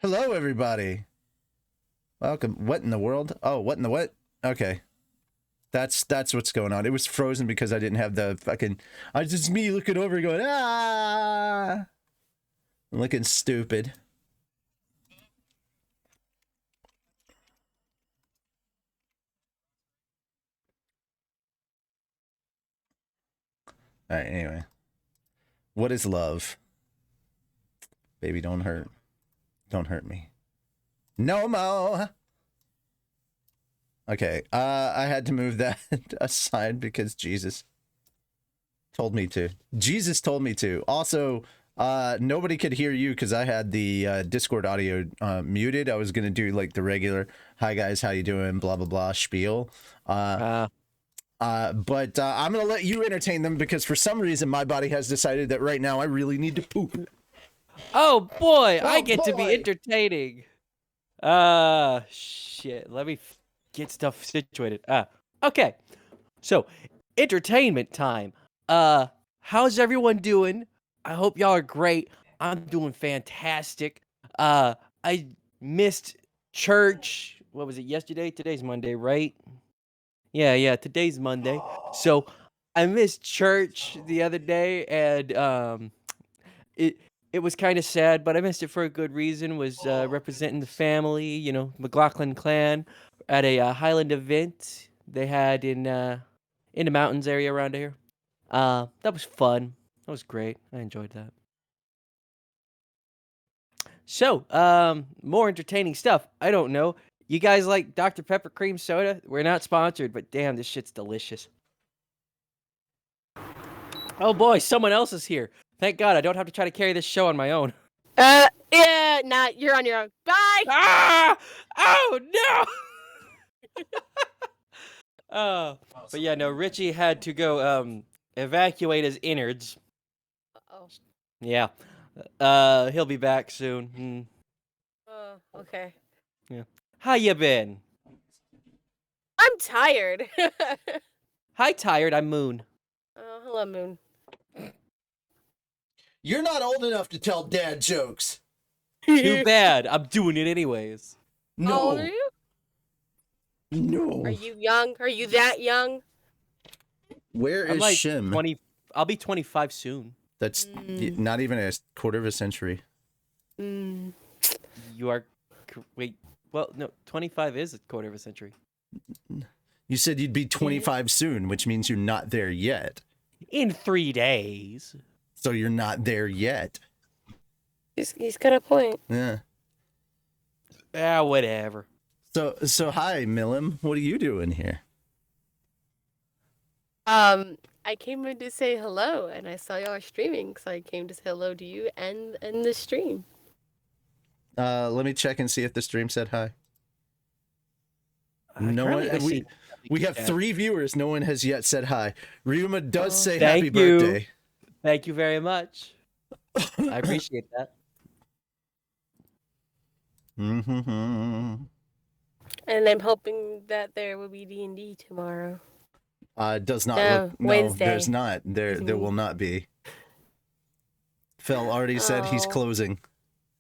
Hello, everybody. Welcome. What in the world? Oh, what in the what? Okay. That's what's going on. It was frozen because I didn't have the fucking... I just me looking over going, ah! I'm looking stupid. Alright, anyway. What is love? Baby, don't hurt. Don't hurt me. No more! Okay, I had to move that aside because Jesus told me to. Jesus told me to. Also, nobody could hear you because I had the Discord audio muted. I was gonna do like the regular "Hi guys, how you doing?" blah blah blah spiel. But I'm gonna let you entertain them because for some reason my body has decided that right now I really need to poop. Oh boy, Oh, I get to be boy. entertaining. Shit. Let me get stuff situated. Okay. So, entertainment time. How's everyone doing? I hope y'all are great. I'm doing fantastic. I missed church. What was it, yesterday? Today's Monday, right? Yeah, today's Monday. So, I missed church the other day, and it was kind of sad, but I missed it for a good reason. Was representing the family, McLaughlin clan, at a Highland event they had in the mountains area around here. That was fun. That was great. I enjoyed that. So, more entertaining stuff. I don't know. You guys like Dr. Pepper cream soda? We're not sponsored, but damn, this shit's delicious. Oh boy, someone else is here. Thank God I don't have to try to carry this show on my own. Yeah, nah, you're on your own. Bye! Ah! Oh no! But yeah, no, Richie had to go evacuate his innards. Uh-oh. Yeah. He'll be back soon. Okay. Yeah. How you been? I'm tired. Hi, tired. I'm Moon. Oh, hello, Moon. You're not old enough to tell dad jokes. Too bad. I'm doing it anyways. No. How old are you? No. Are you young? Are you that young? Where I'm is like Shim? 20. I'll be 25 soon. That's not even a quarter of a century. Mm. You are. Wait. Well, no. 25 is a quarter of a century. You said you'd be 25 soon, which means you're not there yet. In 3 days. So you're not there yet. He's got a point. Yeah. Whatever. So hi, Millim. What are you doing here? I came in to say hello, and I saw y'all streaming, so I came to say hello to you and the stream. Let me check and see if the stream said hi. No one. We have 3 viewers. No one has yet said hi. Ryuma does say happy birthday. Thank you very much. I appreciate that. Mm-hmm. And I'm hoping that there will be D&D tomorrow. Does not No, look. No, Wednesday. there's not. There will not be. Phil already said he's closing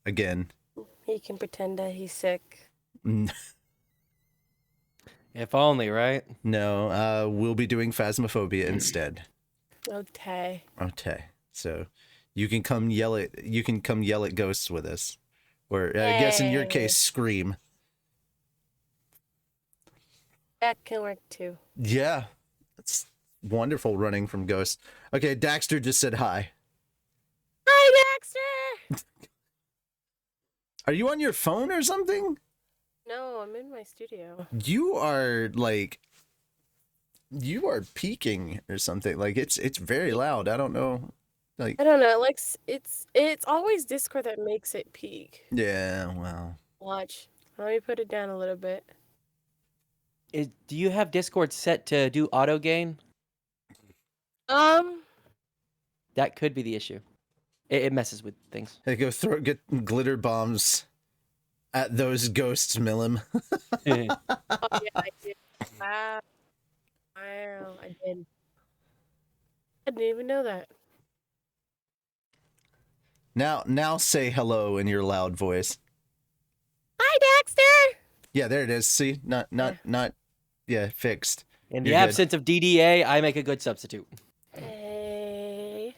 again. He can pretend that he's sick. If only, right? No, we'll be doing Phasmophobia instead. Okay. Okay. So you can come yell at ghosts with us. Or I guess in your case, scream. That can work too. Yeah. It's wonderful running from ghosts. Okay, Daxter just said hi. Hi, Daxter! Are you on your phone or something? No, I'm in my studio. You are peaking or something. Like it's very loud. I don't know. Like I don't know. Like it's always Discord that makes it peak. yeah, well. Watch. Let me put it down a little bit. Do you have Discord set to do auto gain? That could be the issue. It messes with things. Hey, go get glitter bombs at those ghosts, Millim. Oh yeah, I did. Wow, I did. I didn't even know that. Now say hello in your loud voice. Hi, Dexter. Yeah, there it is. See, not, yeah, fixed. In the You're good. absence of DDA, I make a good substitute. Hey.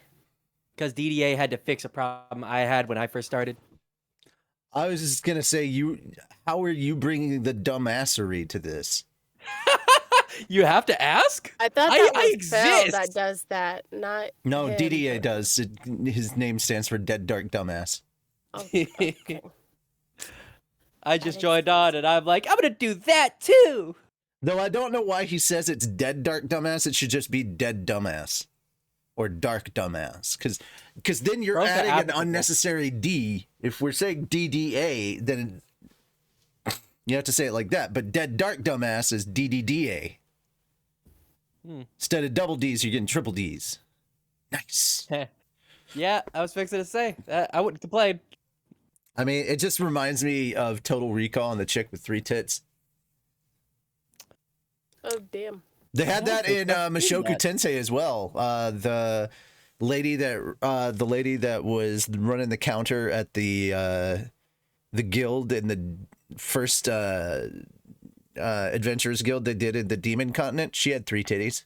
Because DDA had to fix a problem I had when I first started. I was just gonna say, how are you bringing the dumbassery to this? You have to ask? I thought I that was Phil exist. that does that, not No, him. DDA does. His name stands for Dead Dark Dumbass. Oh, okay. I just That joined makes on and I'm like, I'm going to do that too. Though I don't know why he says it's Dead Dark Dumbass. It should just be Dead Dumbass. Or Dark Dumbass. Because then you're Both are adding an applicable. unnecessary D. If we're saying DDA, then you have to say it like that. But Dead Dark Dumbass is DDDA. Instead of double D's, you're getting triple D's. Nice. Yeah, I was fixing to say. I wouldn't complain. I mean, it just reminds me of Total Recall and the chick with 3 tits. Oh, damn. They had that in Mushoku that. Tensei as well. The lady that was running the counter at the guild in the first Adventurers Guild they did in the Demon Continent, she had 3 titties.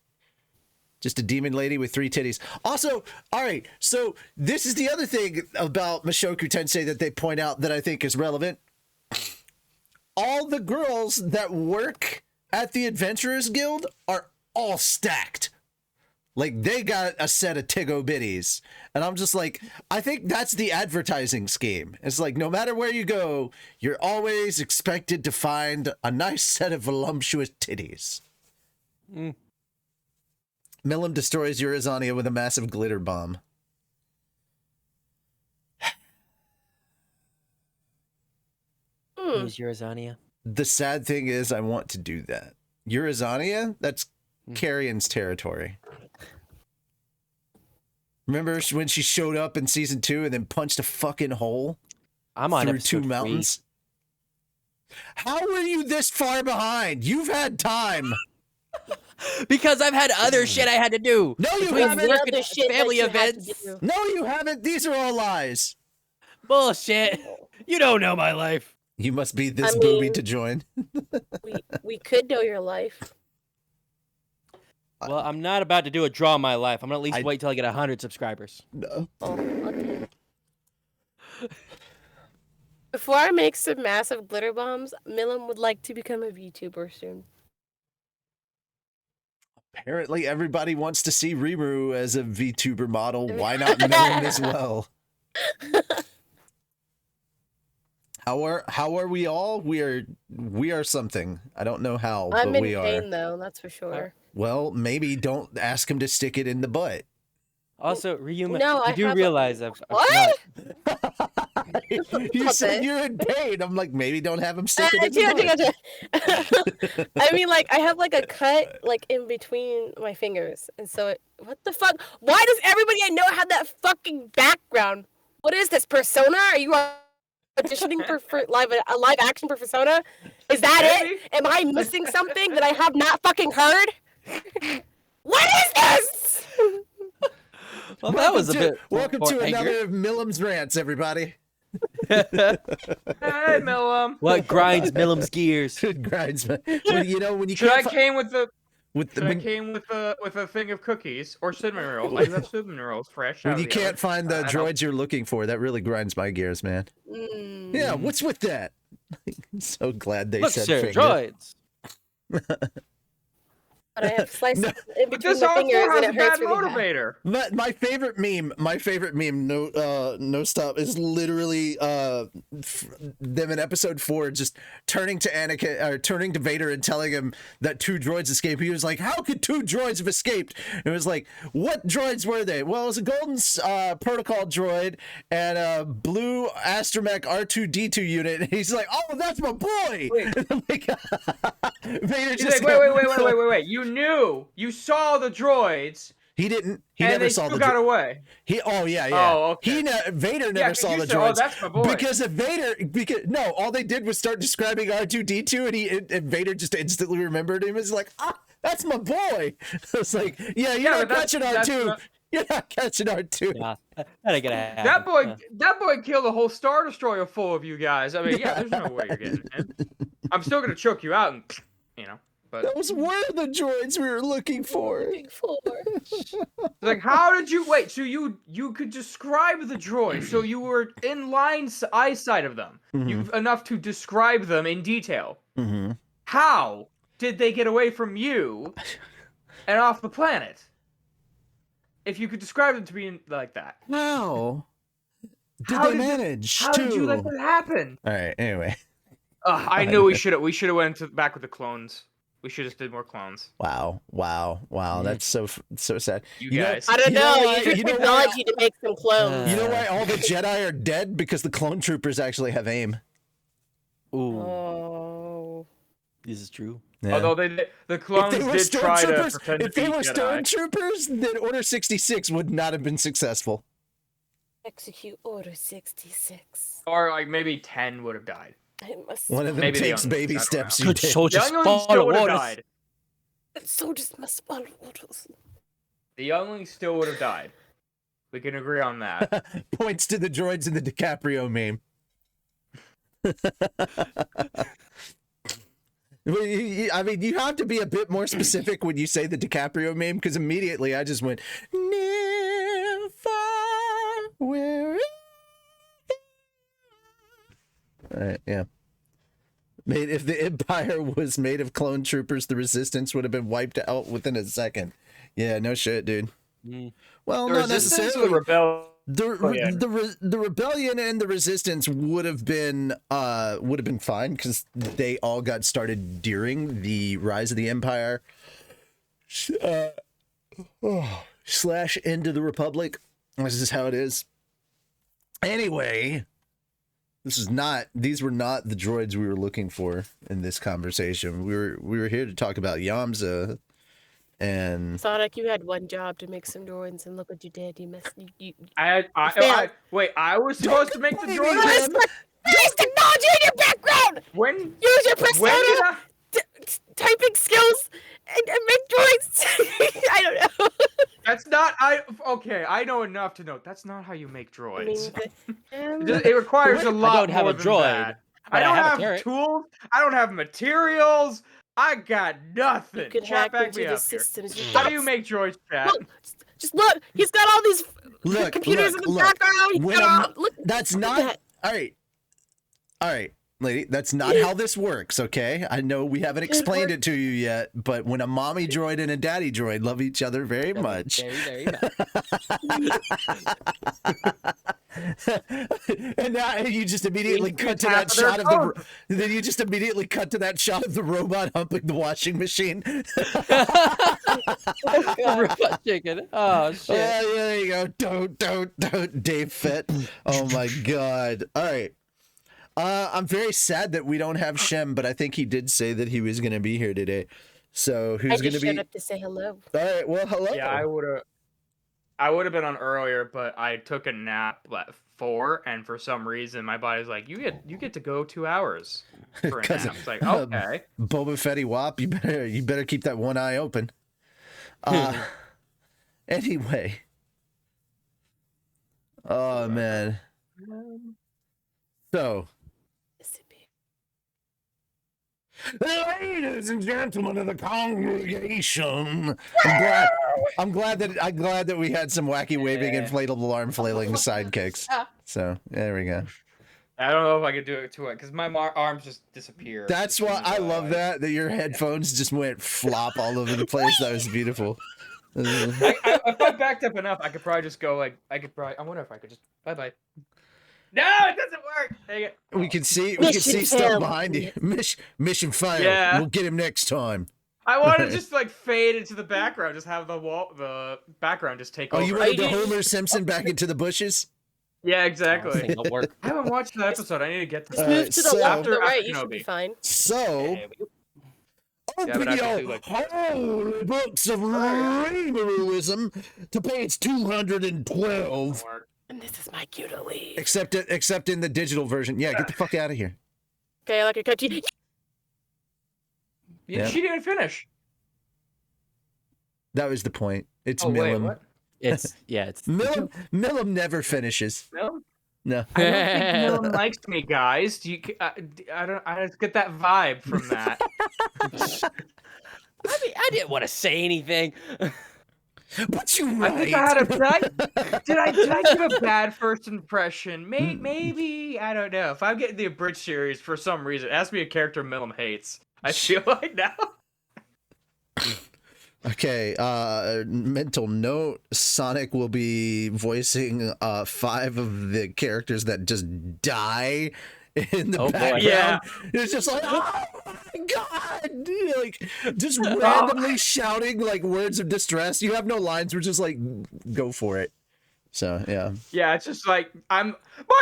Just a demon lady with 3 titties. Also, all right, so this is the other thing about Mushoku Tensei that they point out that I think is relevant. All the girls that work at the Adventurers Guild are all stacked. Like, they got a set of Tiggo bitties. And I'm just like, I think that's the advertising scheme. It's like, no matter where you go, you're always expected to find a nice set of voluptuous titties. Milim destroys Urizania with a massive glitter bomb. Who's Urizania? The sad thing is I want to do that. Urizania? That's Carrion's territory. Remember when she showed up in season 2 and then punched a fucking hole I'm on through episode 2 3. mountains? How are you this far behind? You've had time. Because I've had other shit I had to do. No, you Between haven't. work Other and shit that family you had to events. do. No, you haven't. These are all lies. Bullshit. You don't know my life. You must be this I booby mean- to join. We could know your life. Well, I'm not about to do a draw my life. I'm going to at least I- wait till I get 100 subscribers. No. Oh, okay. Before I make some massive glitter bombs, Milim would like to become a VTuber soon. Apparently, everybody wants to see Rimuru as a VTuber model. Why not Milim as well? How are we all? We are something. I don't know how, I'm but in we pain are. though, that's for sure. Well, maybe don't ask him to stick it in the butt. Also, Ryuma, No, I you do have a- realize I've What? You said Okay. you're in pain. I'm like, maybe don't have him stick it in the butt. I mean, like, I have like a cut like in between my fingers, and so what the fuck? Why does everybody I know have that fucking background? What is this persona? Are you auditioning for a live action for Persona? Is that it? Am I missing something that I have not fucking heard? What is this? Well, that was a bit. Welcome more to anger. another of Milim's rants, everybody. Hey, Millum. What grinds Milim's gears? It grinds, man. When you Should I can't came with the with the, should I when, came with a thing of cookies or cinnamon rolls? I do have cinnamon rolls fresh. out when of you the can't oven. find the I don't- droids you're looking for, that really grinds my gears, man. Mm. Yeah, what's with that? I'm so glad they Look, said sir, finger. droids. But I have slices No. in But between this my also fingers, and has a it bad hurts really bad. motivator. My favorite meme, no stop, is literally them in episode 4 just turning to Anakin or turning to Vader and telling him that 2 droids escaped. He was like, "How could 2 droids have escaped?" And it was like, "What droids were they?" Well, it was a golden protocol droid and a blue astromech R2D2 unit. And he's like, "Oh, that's my boy." Wait. And I'm like, Vader He's just like, wait. You saw the droids, He didn't. He and never they saw still the got droid. away. Oh yeah. Oh, okay. Vader never 'cause saw you the said, droids. "Oh, that's my boy." Because if Vader, all they did was start describing R2D2, and Vader just instantly remembered him. It's like, that's my boy. It's like, yeah, you're Yeah, not but that's- catching that's R2. not- You're not catching R2. Yeah, that ain't gonna happen. That boy killed a whole Star Destroyer full of you guys. I mean, yeah, there's no way you're getting him. I'm still gonna choke you out, and but Those were the droids we were looking for. like, how did you wait? So you could describe the droids, so you were in eyesight of them, enough to describe them in detail. Mm-hmm. How did they get away from you and off the planet? If you could describe them to be like that. How did How they did manage How to? did you let that happen? All right. Anyway. I knew we should have went back with the clones. We should have did more clones. Wow. That's so sad. You guys. I don't know. why- Use your you know why- technology to make some clones. You know why all the Jedi are dead? Because the clone troopers actually have aim. Ooh, Oh. this is true. Yeah. Although the clones did try to pretend if to they be were Jedi. stormtroopers, then Order 66 would not have been successful. Execute Order 66. Or like maybe 10 would have died. I must. One of them Maybe the takes young baby ones, I don't steps. know. You Good take. soldiers Younglings follow still would have orders. died. Soldiers must follow orders. The younglings still would have died. We can agree on that. Points to the droids in the DiCaprio meme. I mean, you have to be a bit more specific when you say the DiCaprio meme, because immediately I just went, near, far, where. Yeah. If the Empire was made of clone troopers, the Resistance would have been wiped out within a second. Yeah, no shit, dude. Well, The not Resistance or necessarily. the rebellion. The rebellion and the resistance would have been fine because they all got started during the rise of the Empire slash into the Republic. This is how it is. Anyway, these were not the droids we were looking for in this conversation. We were here to talk about Yamza. And Sonic, you had one job to make some droids, and look what you did. You messed. You Wait, I was supposed to make the blame droids? him. Use technology in your background. When Use your did persona, I? typing skills, and make droids. I don't know. That's not okay. I know enough to know that's not how you make I mean, droids. the- It requires a lot don't have more a than droid, that. but I don't I have a have carrot. tools. I don't have materials. I got nothing. you can Chat, hack back into me the up here. systems. You How do you make droids, chat? Look, just look. He's got all these Look, computers in the look. background. He's When got I'm- all, look, That's look at not that. all right, lady. That's not how this works. Okay, I know we haven't explained it to you yet, but when a mommy droid and a daddy droid love each other very much, Very much. and now you just immediately It's cut to half that of their shot of the. Then you just immediately cut to that shot of the robot humping the washing machine. Oh, God. Robot chicken. Oh shit. Yeah, there you go. Don't, Dave Fett. Oh my God. All right. I'm very sad that we don't have Shem, but I think he did say that he was going to be here today. So I who's going just to be? showed up to say hello. All right. Well, hello. Yeah, I would have been on earlier, but I took a nap at 4, and for some reason my body's like, you get to go 2 hours for a 'Cause, nap. It's like, okay. Boba Fetty Wop, you better keep that one eye open. Anyway. Oh man. So, ladies and gentlemen of the congregation, I'm glad that we had some wacky waving inflatable arm flailing sidekicks. So there we go. I don't know if I could do it too because my arms just disappear. That's why I love that your headphones just went flop all over the place. That was beautiful. If I backed up enough, I could probably just go like I wonder if I could just bye. No, it doesn't work. Dang it. We can see Mission stuff failed. behind you. Mission failed. Yeah. We'll get him next time. I want to just like fade into the background, just have the background just take Oh, over. you wanted to Homer Simpson back into the bushes? Yeah, Oh, exactly. this ain't gonna work. I haven't watched that episode. I need to get this. Just move to the so- left or After right. You should be Kenobi. fine. So, Yeah, but open I have to your do, like- holy books of Raverism to page 212. And this is my cue to leave. Except in the digital version. Yeah, get the fuck out of here. Okay, I like your cut. You- Yeah. She didn't finish. That was the point. It's Oh wait, Milim. what? It's Millum never finishes. No, No. I don't think Millum likes me, guys. Do you? I don't. I just get that vibe from that. I mean, I didn't want to say anything. But you I right. think I had a. Did I give a bad first impression? Maybe I don't know. If I'm getting the abridged series for some reason, it has to be a character Millum hates. I feel like now. Okay, mental note, Sonic will be voicing 5 of the characters that just die in the Oh, boy. background. Yeah. It's just like, oh my god! Like, just randomly shouting like words of distress. You have no lines, we're just like, go for it. So, yeah. Yeah, it's just like my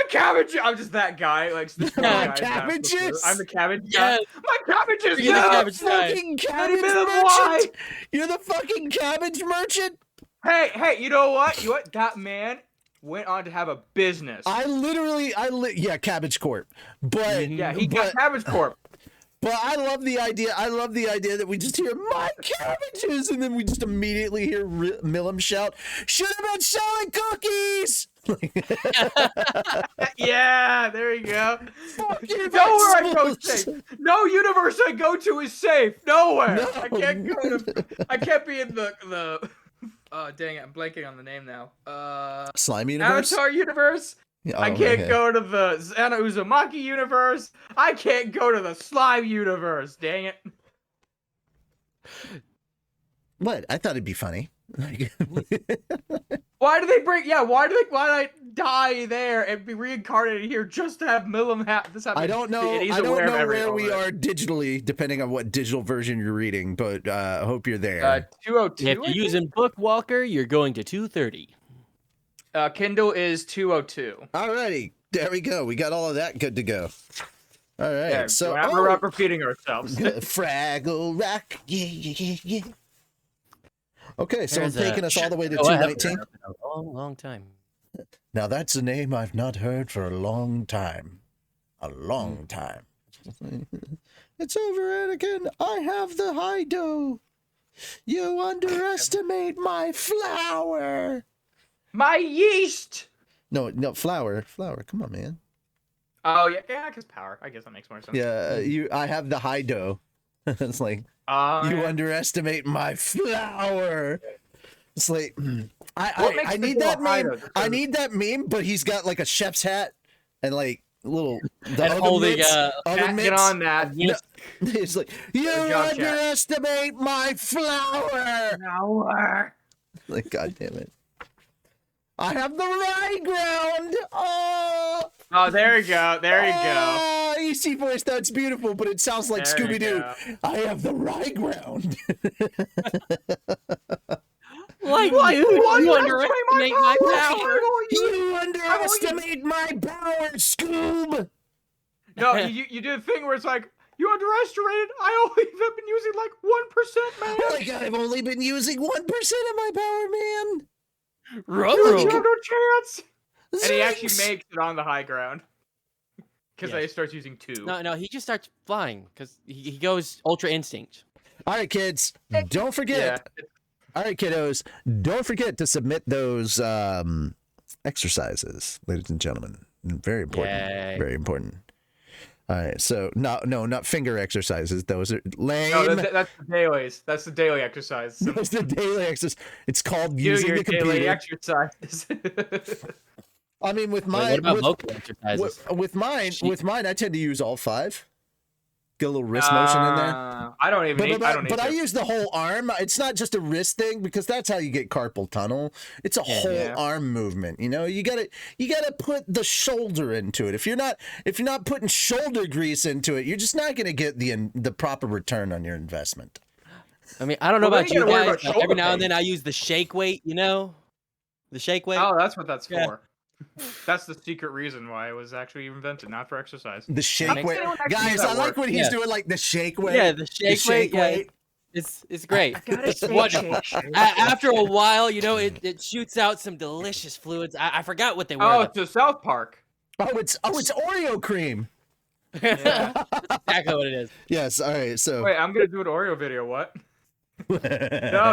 cabbage. I'm just that guy. Like this guy, Cabbages? I'm the cabbage guy. Yes. My cabbages. You're the No! cabbage guy. Fucking Not cabbage even why. merchant! You're the fucking cabbage merchant! Hey, you know what? That man went on to have a business. Yeah, Cabbage Corp. But Yeah, he got Cabbage Corp. But I love the idea. I love the idea that we just hear my cabbages, and then we just immediately hear Millum shout, "Should have been selling cookies!" Yeah, there you go. Fuck your Nowhere I go vegetables. safe. No universe I go to is safe. Nowhere. No. I can't go to. I can't be in the. Dang it! I'm blanking on the name now. Slime universe. Avatar universe. Oh, I can't okay. go to the Xana Uzumaki universe. I can't go to the slime universe. Dang it. What? I thought it'd be funny. Why do they bring? Yeah, why did I die there and be reincarnated here just to have Millum this happen? I don't know. He's I don't aware of know every where we element. are digitally, depending on what digital version you're reading. But I hope you're there. 202. If I you're think? using Bookwalker, you're going to 230. Kindle is 202. Alrighty, there we go. We got all of that good to go. All right. Yeah, So we're not repeating ourselves. Fraggle Rock. Yeah. Okay, so There's I'm taking us all the way to Oh, I haven't 219. heard of it in a long, long time. Now that's a name I've not heard for a long time. A long time. It's over, Anakin. I have the Hido. You underestimate my flower. My yeast. No, flower. Come on, man. Oh yeah, cause power. I guess that makes more sense. Yeah, I have the Hido. It's like, you underestimate my flower. It's like, I need that meme. I need that meme, but he's got like a chef's hat and like little And holding, Get on that. He's like, you Good job, chat. underestimate my flower. Flower. Like, God damn it. I have the rye ground. Oh, there you go. There you go. Oh, EC voice, that's beautiful, but it sounds like There you Scooby-Doo. go. I have the rye ground. Like, What? dude, What? you You underestimate my power. You underestimate my power, Scoob. No, you do the thing where it's like, you underestimated. I only have been using like 1%, man. Like, I've only been using 1% of my power, man. You have no chance. And he Zinx. actually makes it on the high ground. Because Yes. he starts using 2. No, he just starts flying because he goes Ultra Instinct. All right, kids, don't forget. Yeah. All right, kiddos, don't forget to submit those exercises, ladies and gentlemen. Very important. Yay. Very important. All right, so not finger exercises. Those are lame. No, that's the dailies. That's the daily exercise. So That's the daily exercise. It's called do using your the daily computer. exercises. I mean, with Wait, mine, what about vocal exercises? with mine, Sheep. with mine, I tend to use all 5. Get a little wrist motion in there. I don't even need. I don't need But I to. use the whole arm. It's not just a wrist thing because that's how you get carpal tunnel. It's a whole Yeah. arm movement. You know, you gotta put the shoulder into it. If you're not putting shoulder grease into it, you're just not gonna get the proper return on your investment. I mean, I don't know Well, about then you you gotta worry guys, about but every shoulder now and pain. then I use the shake weight, you know? The shake weight. Oh, that's what that's Yeah. for. That's the secret reason why it was actually invented, not for exercise. The shake makes weight, anyone actually guys. do that I like work? when he's Yeah. doing like the shake weight. Yeah, the shake weight. Yeah, it's great. It's wonderful. After a while, you know, it shoots out some delicious fluids. I forgot what they were. Oh, it's a South Park. It's Oreo cream. Yeah. Exactly what it is. Yes. All right. So Wait, I'm gonna do an Oreo video. What? No,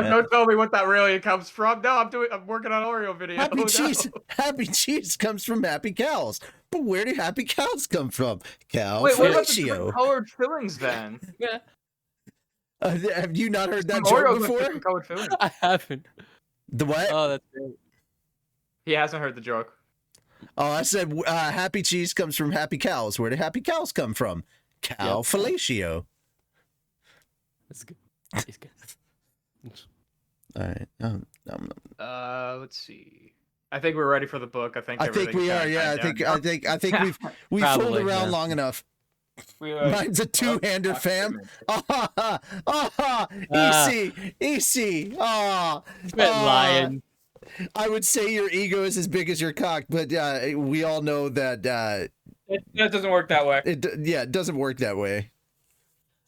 don't tell me what that really comes from. No, I'm working on Oreo video. Happy No. cheese. Happy cheese comes from happy cows. But where do happy cows come from? Cow Wait, what about the fellatio. different colored fillings then? Yeah, Have you not heard that Oreos joke with before? different colored fillings. I haven't. The what? Oh, that's great. He hasn't heard the joke. Oh, I said happy cheese comes from happy cows. Where do happy cows come from? Cow fellatio. That's good. It's good. All right. Let's see. I think we're ready for the book. I think we everything's are. kinda Yeah, tied down. I think we've Probably, fooled around yeah. long enough. We, Mine's a two-hander, fam. Easy. Quit lying. I would say your ego is as big as your cock, but we all know that That doesn't work that way. it doesn't work that way.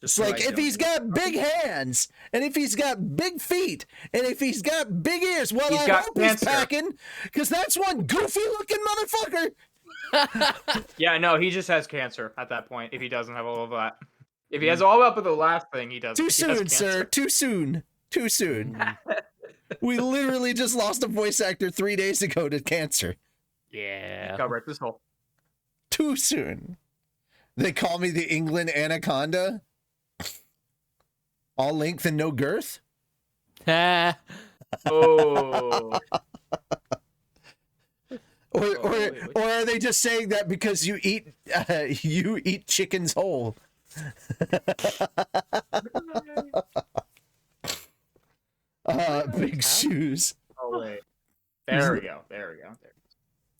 It's like if he's got big hands, and if he's got big feet, and if he's got big ears, well, He's I got hope he's cancer. packing, because that's one goofy-looking motherfucker. Yeah, no, he just has cancer at that point. If he doesn't have all of that, if he has all up with the last thing, he does. Too he has soon, cancer. sir. Too soon. Too soon. We literally just lost a voice actor 3 days ago to cancer. Yeah. Got right this hole. Too soon. They call me the England Anaconda. All length and no girth. Ha. Oh, Or are they just saying that because you eat chickens whole? Big shoes. oh wait. There we go.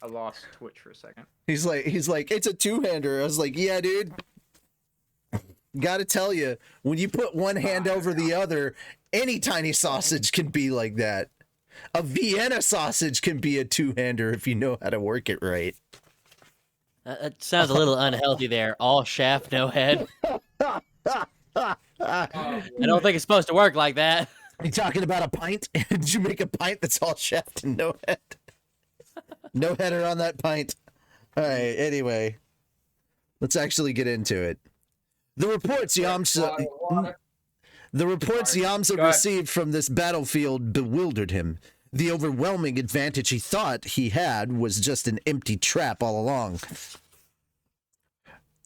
I lost Twitch for a second. He's like, it's a two-hander. I was like, yeah, dude. Gotta tell you, when you put one hand over the other, any tiny sausage can be like that. A Vienna sausage can be a two-hander if you know how to work it right. That sounds a little unhealthy there. All shaft, no head. I don't think it's supposed to work like that. You talking about a pint? Did you make a pint that's all shaft and no head? No header on that pint. All right, anyway. Let's actually get into it. The reports Yamza received from this battlefield bewildered him. The overwhelming advantage he thought he had was just an empty trap all along.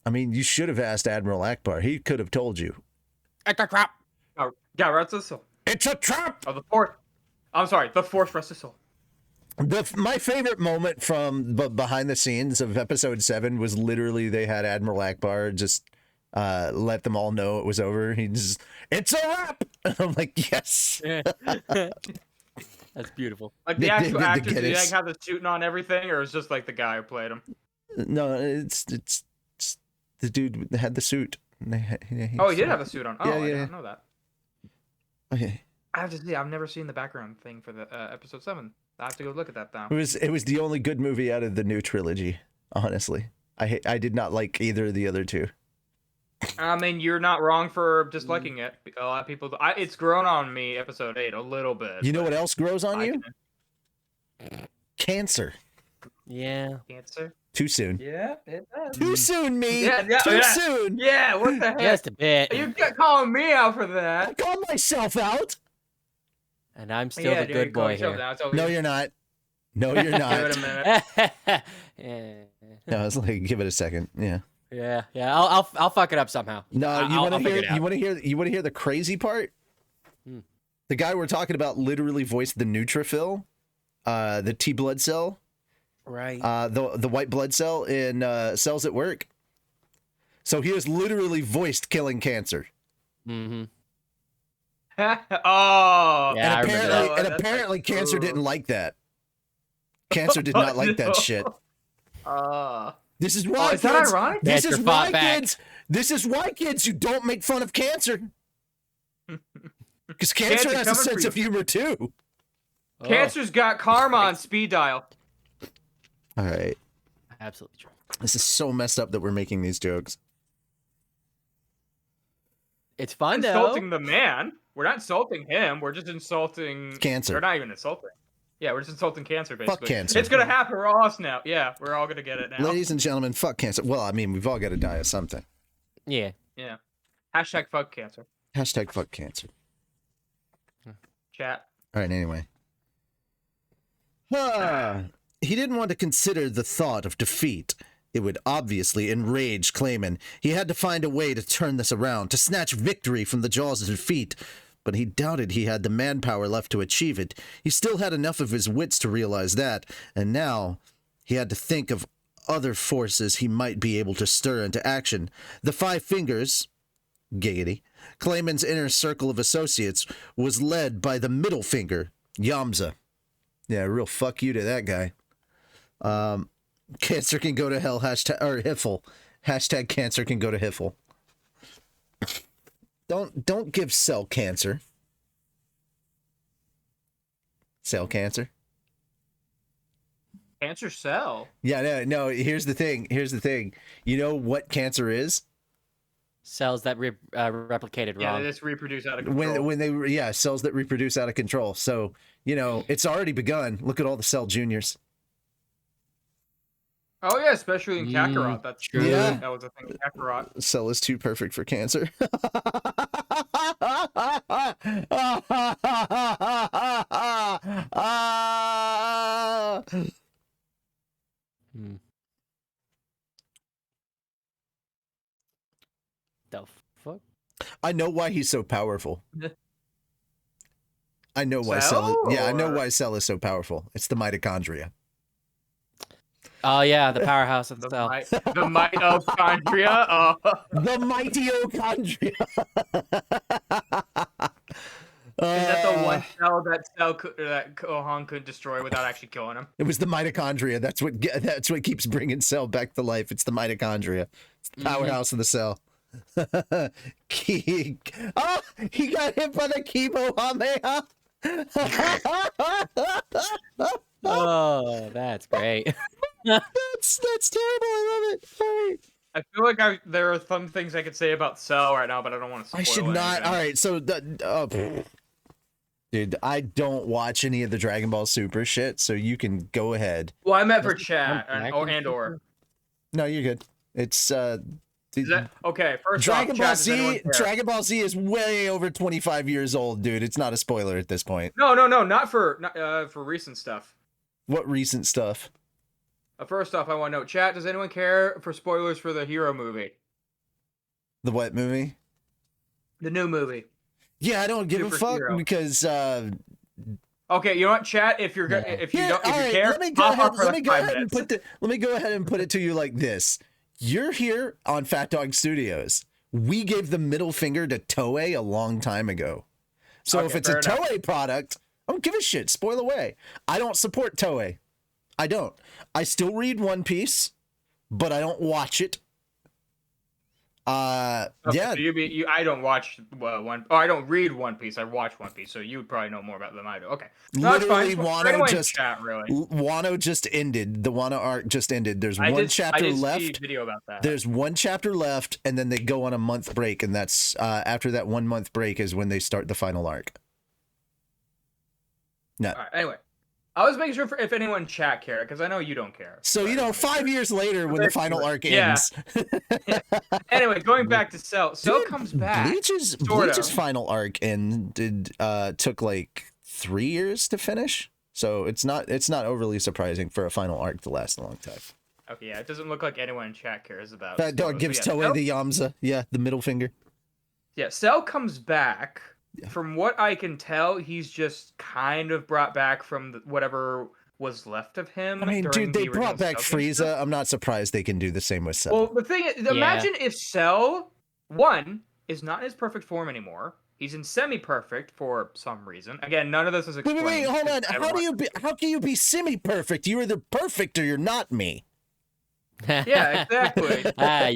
I mean, you should have asked Admiral Akbar. He could have told you. It's a crap. Oh, yeah, rest of soul. It's a trap! Oh, the fourth. I'm sorry, the fourth rest of soul. My favorite moment from behind the scenes of episode 7 was literally they had Admiral Akbar just let them all know it was over. He just, it's a wrap! I'm like, yes! That's beautiful. Like the actual the actors, did they Guinness. like have the suit on everything, or it's just like the guy who played him? No, it's the dude that had the suit. Oh, he did have a suit on. Oh, Yeah, I yeah. didn't know that. Okay. I have to see. I've never seen the background thing for the episode 7. I have to go look at that now. It was the only good movie out of the new trilogy, honestly. I did not like either of the other two. I mean, you're not wrong for disliking it. A lot of people. It's grown on me. Episode 8 a little bit. You know what else grows on I you? Cancer. Yeah. Cancer. Too soon. Yeah, it does. Too soon, me. Yeah, Too yeah. soon. Yeah, what the heck? Just a bit. You kept calling me out for I that. called myself out. And I'm still Yeah, the dude, good you called boy yourself here. now, it's all No, good. you're not. No, you're Give it not. a minute. yeah. No, I was like, give it a second. Yeah. Yeah. I'll fuck it up somehow. No, you want to figure hear? it out. You want to hear? You want to hear the crazy part? Hmm. The guy we're talking about literally voiced the neutrophil, the T blood cell, Right. the white blood cell in Cells at Work. So he has literally voiced killing cancer. Mm-hmm. Oh. Yeah, I remember and that. apparently, apparently cancer didn't like that. Cancer did not like that shit. This is why. is that kids, ironic? This Cancer is why, fought back. kids. This is why, kids. You don't make fun of cancer. Because cancer Cancer has a coming for sense you. of humor too. Cancer's got karma on speed dial. All right. Absolutely true. This is so messed up that we're making these jokes. It's fun though. Insulting the man. We're not insulting him. We're just insulting Cancer. We're not even insulting. Yeah, we're just insulting cancer, basically. cancer. It's gonna happen to us now. Yeah, we're all gonna get it now. Ladies and gentlemen, fuck cancer. Well, I mean, we've all got to die of something. Yeah. Yeah. Hashtag fuck cancer. Hashtag fuck cancer. Chat. All right, anyway. He didn't want to consider the thought of defeat. It would obviously enrage Clayman. He had to find a way to turn this around, to snatch victory from the jaws of defeat. But he doubted he had the manpower left to achieve it. He still had enough of his wits to realize that, and now he had to think of other forces he might be able to stir into action. The Five Fingers, giggity, Clayman's inner circle of associates, was led by the middle finger, Yamza. Yeah, real fuck you to that guy. Cancer can go to hell, hashtag, or Hiffle. Hashtag cancer can go to Hiffle. Don't give Cell cancer. Cell cancer? Cancer cell. Yeah, no, here's the thing. You know what cancer is? Cells that replicated Yeah, wrong. they just reproduce out of control. When they cells that reproduce out of control. So, it's already begun. Look at all the Cell Juniors. Oh yeah, especially in Kakarot. That's true. Yeah. That was a thing in Kakarot. Cell is too perfect for cancer. The fuck? I know why he's so powerful. I know why Cell, I know or- why Cell is so powerful. It's the mitochondria. Oh yeah, the powerhouse of the cell. The mitochondria. Oh. The mitochondria. Is that the one cell that Gohan could destroy without actually killing him? It was the mitochondria. That's what keeps bringing Cell back to life. It's the mitochondria. It's the powerhouse of the cell. He got hit by the Kamehameha. Oh, that's great. That's terrible. I love it. All right. I feel like there are some things I could say about Cell right now, but I don't want to spoil I should not. anything. All right, so dude, I don't watch any of the Dragon Ball Super shit, so you can go ahead. Well, I meant for chat or. No, you're good. It's Is that okay? First Dragon off, Ball chat, does anyone Z. care? Dragon Ball Z is way over 25 years old, dude. It's not a spoiler at this point. No, not for recent stuff. What recent stuff? First off, I want to know, chat, does anyone care for spoilers for the Hero movie? The what movie? The new movie. Yeah, I don't give a fuck Superhero. because Okay, you know what, chat? If you all right, care, let me go hop ahead. off for Let me like go 5 ahead and minutes. let me go ahead and put it to you like this. You're here on Fat Dog Studios. We gave the middle finger to Toei a long time ago. So Okay, if it's a fair enough. Toei product, I don't give a shit. Spoil away. I don't support Toei. I don't. I still read One Piece, but I don't watch it. Okay, Yeah. so I don't watch I don't read One Piece. I watch One Piece, so you would probably know more about them than I do. Okay, no, that's fine. Literally, For Wano anyone in just chat, really. Wano just ended. The Wano arc just ended. There's I one did chapter see a left. video about that. There's one chapter left, and then they go on a month break, and that's after that 1 month break is when they start the final arc. No. All right, anyway, I was making sure if anyone in chat cared, because I know you don't care. So, But- 5 years later, when the final arc Yeah. ends. Anyway, going back to Cell. Cell Dude, comes back. Bleach's final arc ended took like 3 years to finish. So it's not overly surprising for a final arc to last a long time. Okay, yeah, it doesn't look like anyone in chat cares about. Fat Dog spoilers, gives but yeah, Toei Cell- the Yamza. Yeah, the middle finger. Yeah, Cell comes back. Yeah. From what I can tell, he's just kind of brought back from whatever was left of him. I mean, during dude, they the brought original back Cell game stuff. Frieza. I'm not surprised they can do the same with Cell. Well, the thing is, imagine if Cell, one, is not in his perfect form anymore. He's in semi-perfect for some reason. Again, none of this is explained. wait, hold on. It's How never- can you be semi-perfect? You're either perfect or you're not me. Yeah, exactly.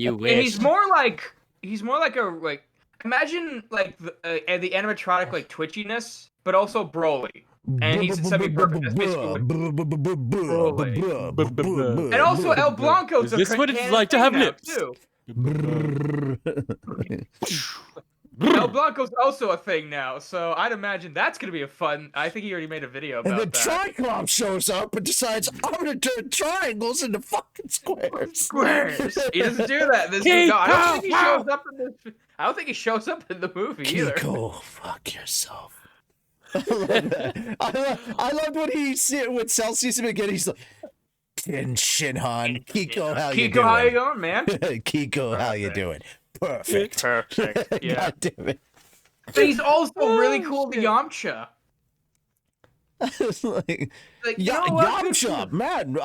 You And wish. he's more like a imagine like the animatronic like twitchiness, but also Broly. And he's semi-perfect. That's basically what- And also El Blanco's a Is this what it's canon like to thing have now, lips? too. El Blanco's also a thing now, so I'd imagine that's gonna be a fun. I think he already made a video And about then that. Triclops shows up and decides, I'm gonna turn triangles into fucking squares. Squares. He doesn't do that. In this King, no, I don't think he pow, shows up in this. I don't think he shows up in the movie either. Kiko, fuck yourself. love that. I loved when when Cell sees him again. He's like, Shinhan, Kiko, how you Kiko, doing? how you going, man? Kiko, how you Perfect. doing? Perfect. Perfect. Yeah. God damn it. But he's also really Oh, cool to shit. Yamcha. It's like, Like, you know what? Good for Yamcha, you. man,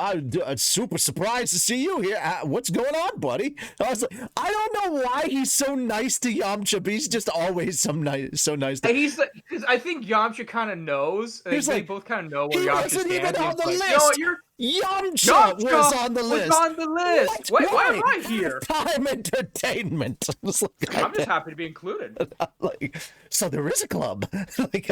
I'm super surprised to see you here. What's going on, buddy? I was like, I don't know why he's so nice to Yamcha, but he's just always so nice to. And he's like, because I think Yamcha kind of knows. He's they like, both kind of know where he Yamcha wasn't stands. even on He's the like, list. You know what? You're Yamcha was on the list. Was on the list. Why am I here? Time entertainment. It's like, I'm just happy to be included. like, so there is a club. Like,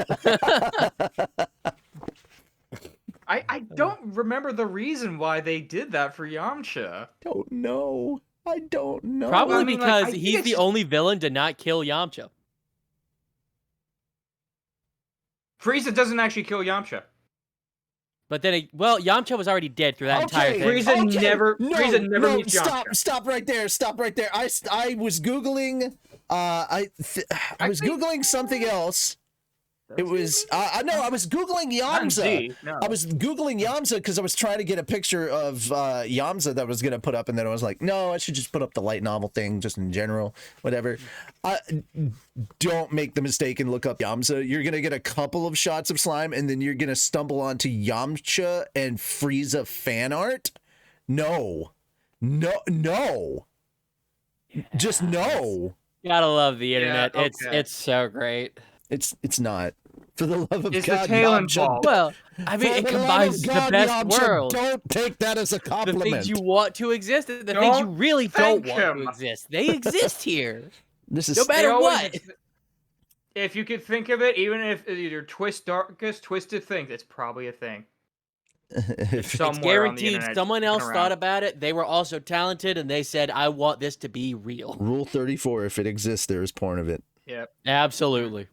I don't remember the reason why they did that for Yamcha. don't know. I don't know. Probably I mean, like, because I think he's it's the just- only villain to not kill Yamcha. Frieza doesn't actually kill Yamcha. But then, Yamcha was already dead through that entire thing. Frieza never meets stop, Yamcha. stop right there. Stop right there. I was googling. I was googling something else. It was no, I was googling Yamza. Z, no. I was googling Yamza because I was trying to get a picture of Yamza that I was gonna put up, and then I was like, no, I should just put up the light novel thing, just in general, whatever. Don't make the mistake and look up Yamza. You're gonna get a couple of shots of slime, and then you're gonna stumble onto Yamcha and Frieza fan art. No, just no. Gotta love the internet. okay. It's so great. It's not. For the love of Is the God, tail Yamcha, involved? Well, I mean, for it the love combines of the God, best Yamcha, worlds. Don't take that as a The compliment. things you want to exist and the things you Don't really don't thank want to him. exist. They exist here. This is No matter They always what. ex- If you could think of it, even if your darkest twisted things, it's probably a thing. if, Somewhere It's on the guaranteed internet, someone kicking else around. thought about it. They were also talented and they said, I want this to be real. Rule 34, if it exists, there is porn of it. Yep. Absolutely.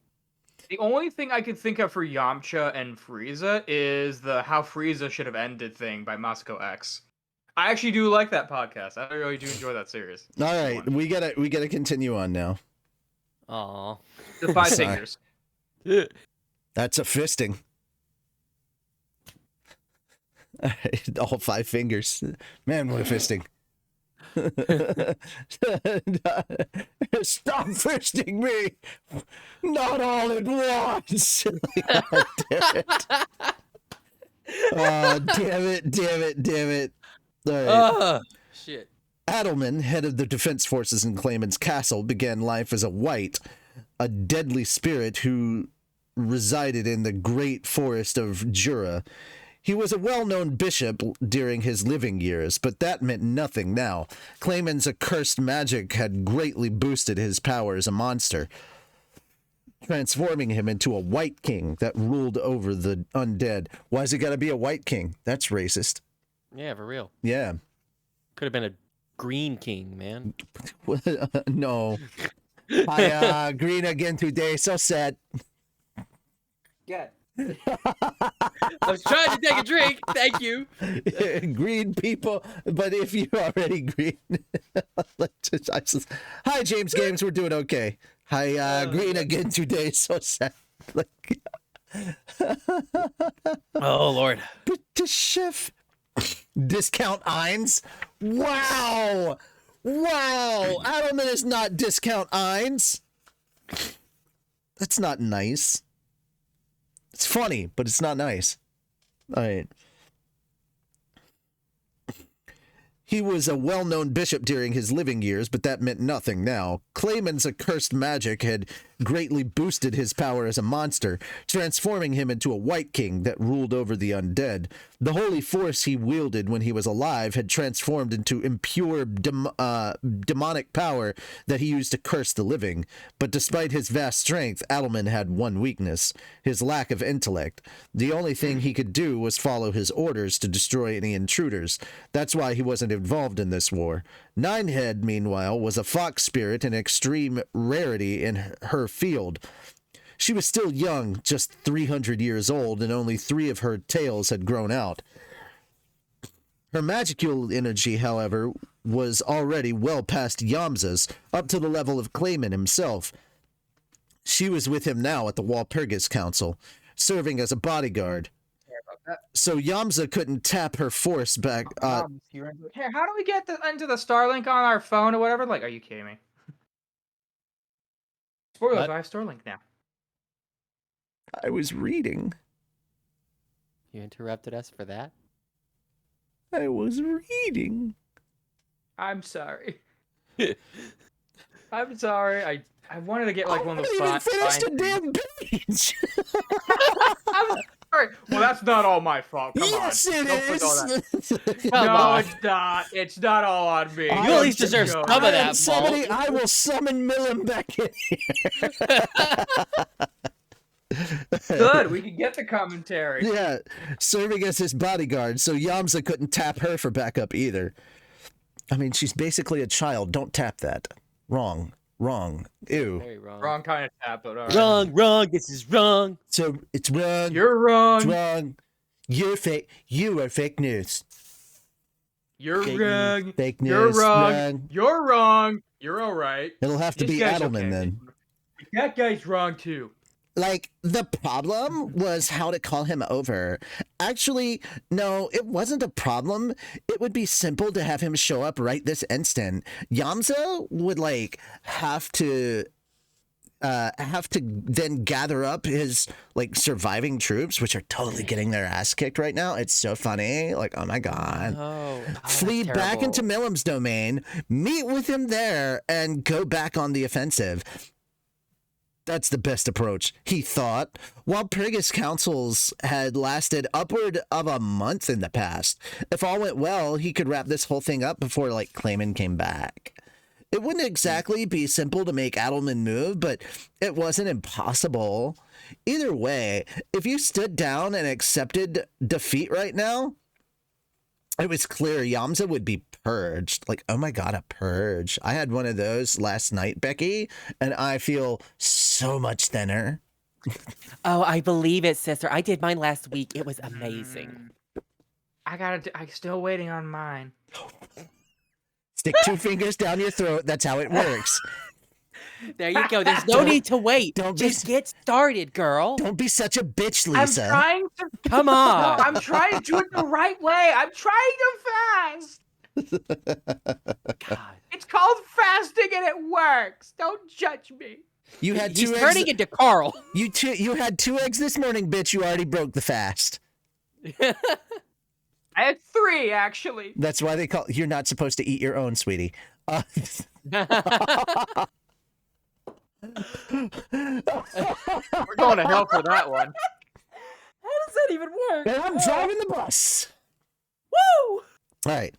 The only thing I could think of for Yamcha and Frieza is the how Frieza should have ended thing by Masako X. I actually do like that podcast. I really do enjoy that series. All right, we gotta continue on now. Aw. The Five Sorry. Fingers. That's a fisting. All right, all 5 fingers. Man, what a fisting. Stop fisting me! Not all at once! Damn it. All right. Shit. Adelman, head of the defense forces in Clayman's castle, began life as a white, a deadly spirit who resided in the great forest of Jura. He was a well-known bishop during his living years, but that meant nothing now. Clayman's accursed magic had greatly boosted his power as a monster, transforming him into a white king that ruled over the undead. Why's it gotta be a white king? That's racist. Yeah, for real. Yeah. Could have been a green king, man. No. I green again today. So sad. Yeah. I was trying to take a drink. Thank you. Green people, but if you're already green, hi James Games, we're doing okay. Hi, green again today. So sad. Like, Oh, Lord. British chef discount Eins. Wow. Adelman is not discount Eins. That's not nice. It's funny, but it's not nice. All right. He was a well-known bishop during his living years, but that meant nothing now. Clayman's accursed magic had greatly boosted his power as a monster, transforming him into a white king that ruled over the undead. The holy force he wielded when he was alive had transformed into impure demonic power that he used to curse the living. But despite his vast strength, Adelman had one weakness: his lack of intellect. The only thing he could do was follow his orders to destroy any intruders. That's why he wasn't involved in this war. Ninehead, meanwhile, was a fox spirit, an extreme rarity in her field. She was still young, just 300 years old, and only 3 of her tails had grown out. Her magical energy, however, was already well past Yamza's, up to the level of Clayman himself. She was with him now at the Walpurgis Council. serving as a bodyguard. Care about that. So Yamza couldn't tap her force back. Here, how do we get into the Starlink on our phone or whatever? Like, are you kidding me? Spoilers, What? I have Starlink now. I was reading. You interrupted us for that? I was reading. I'm sorry. I'm sorry. I wanted to get like one of those I finished a fine- damn page. I'm sorry. Well, that's not all my fault. Come Yes, on. it Don't put all that- is. Come No, on. it's not. It's not all on me. You at least deserve Joke. some of I am that, somebody. Paul. I will summon Millum back in here. Good. We can get the commentary. Yeah, serving as his bodyguard, so Yamza couldn't tap her for backup either. I mean, she's basically a child. Don't tap that. Wrong. Ew. Very wrong. Wrong kind of tap, but all right. Wrong. This is wrong. So it's wrong. You're wrong. It's wrong. You're fake. You are fake news. You're Fake wrong. Fake news. You're wrong. wrong. You're wrong. You're all right. It'll have to This be guy's Adelman okay. then. That guy's wrong too. Like, the problem was how to call him over. Actually, no, it wasn't a problem. It would be simple to have him show up right this instant. Yamza would, like, have to then gather up his, like, surviving troops, which are totally getting their ass kicked right now. It's so funny. Like, oh my god. Oh, Flee that's back into terrible. Millum's domain, meet with him there, and go back on the offensive. That's the best approach, he thought. While Prigus councils had lasted upward of a month in the past, if all went well, he could wrap this whole thing up before, like, Clayman came back. It wouldn't exactly be simple to make Adelman move, but it wasn't impossible. Either way, if you stood down and accepted defeat right now, it was clear Yamza would be purged. Like, oh my god, a purge. I had one of those last night, Becky, and I feel so much thinner. Oh, I believe it, sister. I did mine last week. It was amazing. I'm still waiting on mine. Stick 2 fingers down your throat. That's how it works. There you go. There's no need to wait. don't be Just get started, girl. Don't be such a bitch, I'm Lisa. trying to. Come No, on. I'm trying to do it the right way. I'm trying too fast. God. It's called fasting and it works. Don't judge me. You had He's 2 turning eggs. into Carl. You had 2 eggs this morning, bitch. You already broke the fast. I had 3 actually. That's why they call. You're not supposed to eat your own, sweetie. We're going to hell for that one. How does that even work? And I'm driving the bus. Woo! All right.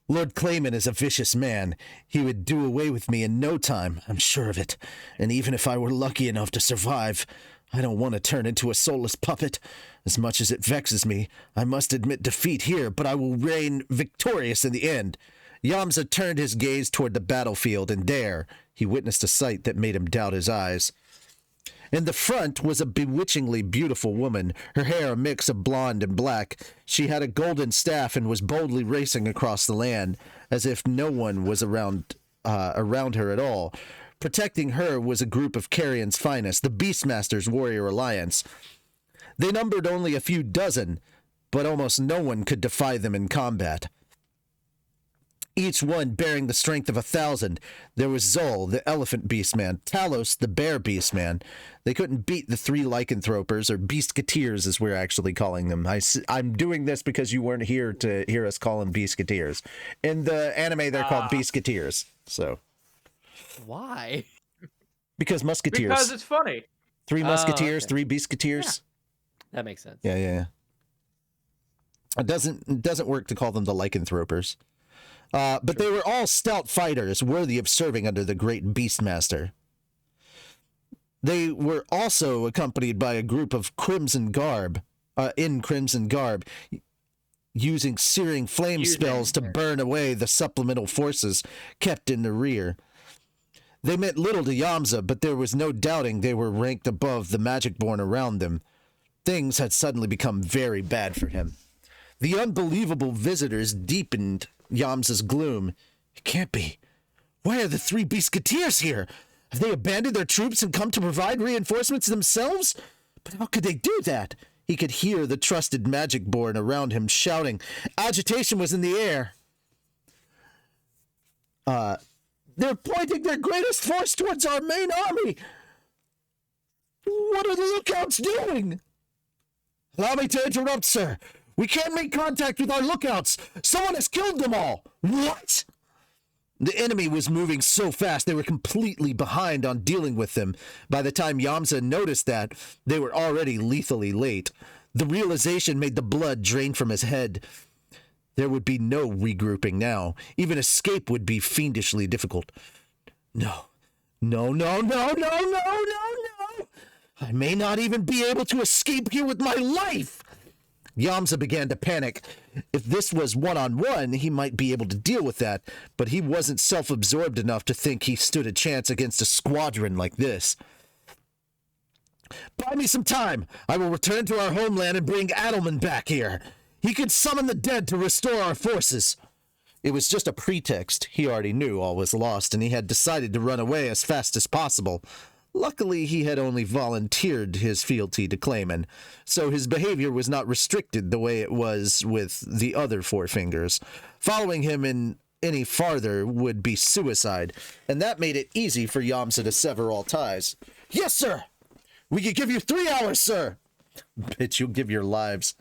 Lord Clayman is a vicious man. He would do away with me in no time, I'm sure of it. And even if I were lucky enough to survive, I don't want to turn into a soulless puppet. As much as it vexes me, I must admit defeat here, but I will reign victorious in the end. Yamza turned his gaze toward the battlefield, and there he witnessed a sight that made him doubt his eyes. In the front was a bewitchingly beautiful woman, her hair a mix of blonde and black. She had a golden staff and was boldly racing across the land, as if no one was around her at all. Protecting her was a group of Carrion's finest, the Beastmasters Warrior Alliance. They numbered only a few dozen, but almost no one could defy them in combat. Each one bearing the strength of 1,000. There was Zol, the elephant beastman, Talos, the bear beastman. They couldn't beat the 3 lycanthropers, or beastketeers as we're actually calling them. I'm doing this because you weren't here to hear us call them beastketeers. In the anime, they're called beastketeers. So, Why? because musketeers. Because it's funny. 3 musketeers, okay. 3 beastketeers. That makes sense. Yeah. It doesn't work to call them the lycanthropers. But they were all stout fighters, worthy of serving under the great Beastmaster. They were also accompanied by a group of crimson garb, using searing flame spells to burn away the supplemental forces kept in the rear. They meant little to Yamza, but there was no doubting they were ranked above the Magicborn around them. Things had suddenly become very bad for him. The unbelievable visitors deepened Yamza's gloom. It can't be. Why are the 3 Beastketeers here? Have they abandoned their troops and come to provide reinforcements themselves? But how could they do that? He could hear the trusted magic born around him shouting. Agitation was in the air. They're pointing their greatest force towards our main army. What are the lookouts doing? Allow me to interrupt, sir. We can't make contact with our lookouts. Someone has killed them all. What? The enemy was moving so fast they were completely behind on dealing with them. By the time Yamza noticed that, they were already lethally late. The realization made the blood drain from his head. There would be no regrouping now. Even escape would be fiendishly difficult. No. No, no, no, no, no, no, no! I may not even be able to escape here with my life! Yamza began to panic. If this was one-on-one, he might be able to deal with that, but he wasn't self-absorbed enough to think he stood a chance against a squadron like this. Buy me some time. I will return to our homeland and bring Adelman back here. He can summon the dead to restore our forces. It was just a pretext. He already knew all was lost, and he had decided to run away as fast as possible. Luckily, he had only volunteered his fealty to Clayman, so his behavior was not restricted the way it was with the other Four Fingers. Following him in any farther would be suicide, and that made it easy for Yamza to sever all ties. Yes, sir! We could give you 3 hours, sir! Bitch, you'll give your lives.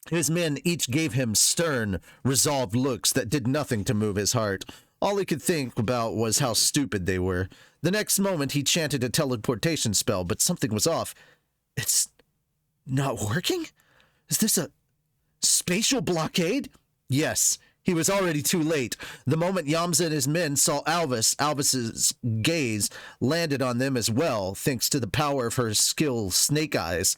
His men each gave him stern, resolved looks that did nothing to move his heart. All he could think about was how stupid they were. The next moment, he chanted a teleportation spell, but something was off. It's not working? Is this a spatial blockade? Yes, he was already too late. The moment Yamza and his men saw Alvis's gaze landed on them as well, thanks to the power of her skill, Snake Eyes.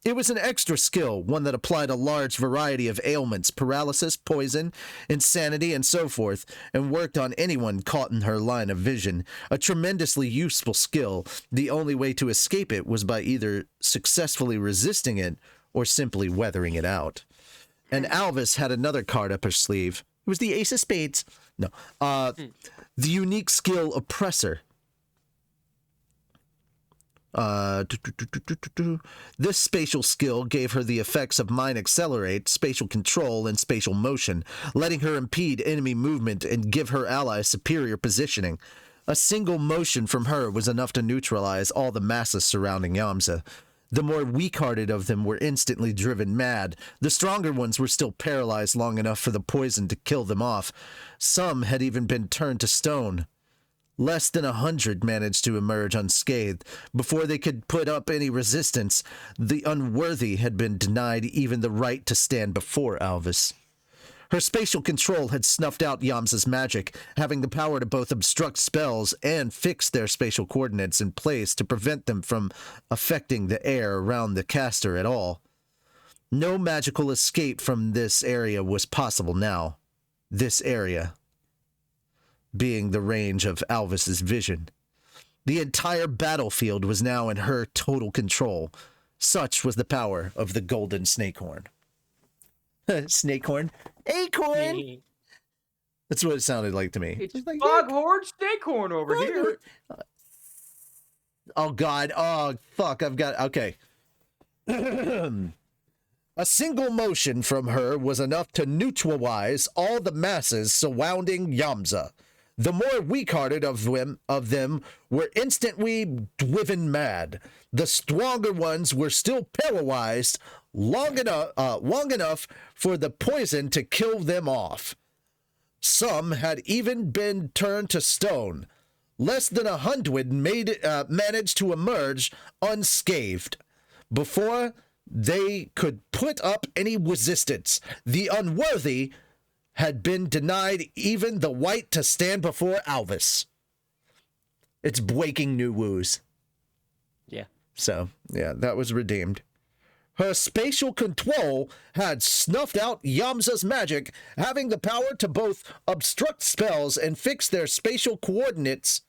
It was an extra skill, one that applied a large variety of ailments, paralysis, poison, insanity, and so forth, and worked on anyone caught in her line of vision. A tremendously useful skill. The only way to escape it was by either successfully resisting it or simply weathering it out. And Alvis had another card up her sleeve. It was the Ace of Spades. No. The unique skill Oppressor. This spatial skill gave her the effects of Mind Accelerate, Spatial Control, and Spatial Motion, letting her impede enemy movement and give her allies superior positioning. A single motion from her was enough to neutralize all the masses surrounding Yamza. The more weak-hearted of them were instantly driven mad. The stronger ones were still paralyzed long enough for the poison to kill them off. Some had even been turned to stone. Less than 100 managed to emerge unscathed. Before they could put up any resistance, the unworthy had been denied even the right to stand before Alvis. Her spatial control had snuffed out Yamza's magic, having the power to both obstruct spells and fix their spatial coordinates in place to prevent them from affecting the air around the caster at all. No magical escape from this area was possible now. This area being the range of Alvis's vision. The entire battlefield was now in her total control. Such was the power of the golden snakehorn. Snakehorn? Acorn! That's what it sounded like to me. It's like, Foghorn Snakehorn over here. Oh, God. Oh, fuck. I've got... Okay. A single motion from her was enough to neutralize all the masses surrounding Yamza. The more weak-hearted of them were instantly driven mad. The stronger ones were still paralyzed long enough for the poison to kill them off. Some had even been turned to stone. Less than 100 managed to emerge unscathed. Before they could put up any resistance, the unworthy had been denied even the right to stand before Alvis. It's breaking new woos. Yeah. So, yeah, that was redeemed. Her spatial control had snuffed out Yamza's magic, having the power to both obstruct spells and fix their spatial coordinates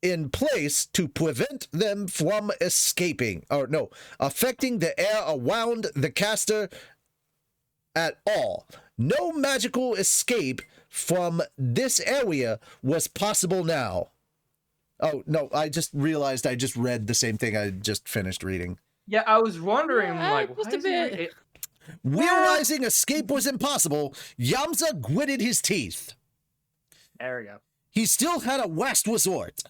in place to prevent them from affecting the air around the caster at all. No magical escape from this area was possible now. Oh, no, I just realized I just read the same thing I just finished reading. Yeah, I was wondering, Yeah, like, just why a is he bit. Realizing escape was impossible, Yamza gritted his teeth. There we go. He still had a last resort.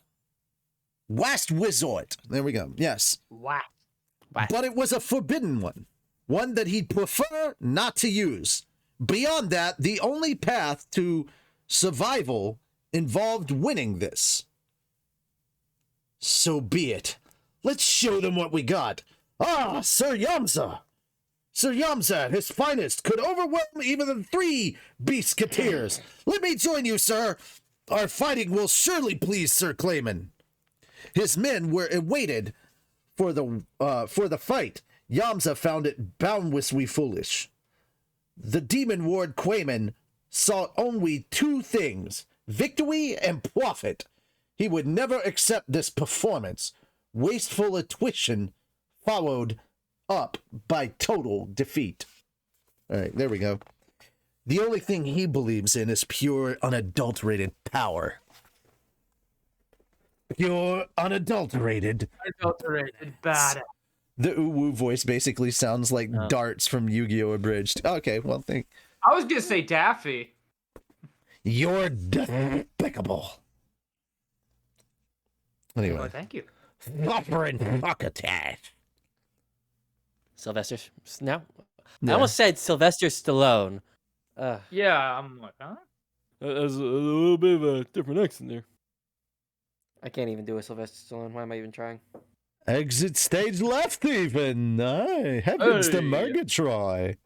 Last resort. There we go. Yes. Wow. But it was a forbidden one. One that he'd prefer not to use. Beyond that, the only path to survival involved winning this. So be it. Let's show them what we got. Ah, Sir Yamza. Sir Yamza at his finest could overwhelm even the 3 Beastketeers. Let me join you, sir. Our fighting will surely please Sir Clayman. His men were awaited for the fight. Yamza found it boundlessly foolish. The demon ward Quayman sought only 2 things, victory and profit. He would never accept this performance. Wasteful attrition followed up by total defeat. All right, there we go. The only thing he believes in is pure, unadulterated power. Pure, unadulterated. Unadulterated bad. The uwu voice basically sounds like darts from Yu-Gi-Oh! Abridged. Okay, well, I was gonna say Daffy. You're despicable. Anyway. Oh, thank you. Flopper and Fuckattash. Sylvester. No, I almost said Sylvester Stallone. Yeah, I'm like, huh? There's a little bit of a different accent there. I can't even do a Sylvester Stallone. Why am I even trying? Exit stage left even. Aye, heavens to Hey. Murgatroyd.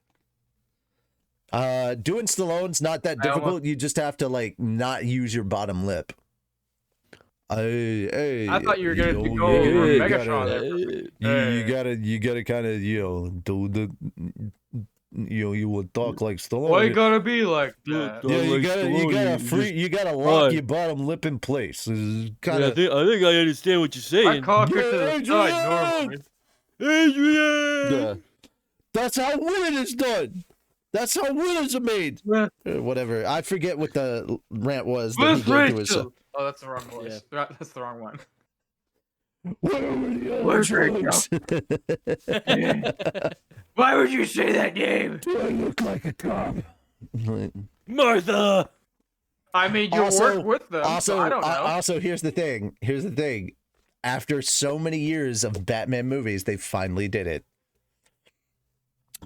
Doing Stallone's not that difficult. You just have to, like, not use your bottom lip. Hey, I thought you were gonna yo, go over you Megatron there. You gotta kind of, do the, you would talk like Stallone. Why you gotta be like that? Yeah, you gotta lock your bottom lip in place. Kind of. I think I understand what you're saying. I cock it to the Adrian! side normally. Adrian! Yeah. That's how winning is done. That's how winners are made. Whatever. I forget what the rant was. That he With did to his, Rachel. Oh, that's the wrong voice. That's the wrong one. Where were the other Where's drugs? Why would you say that name? Do I look like a cop? Martha! I mean, you work with them, so I don't know. Also, here's the thing. After so many years of Batman movies, they finally did it.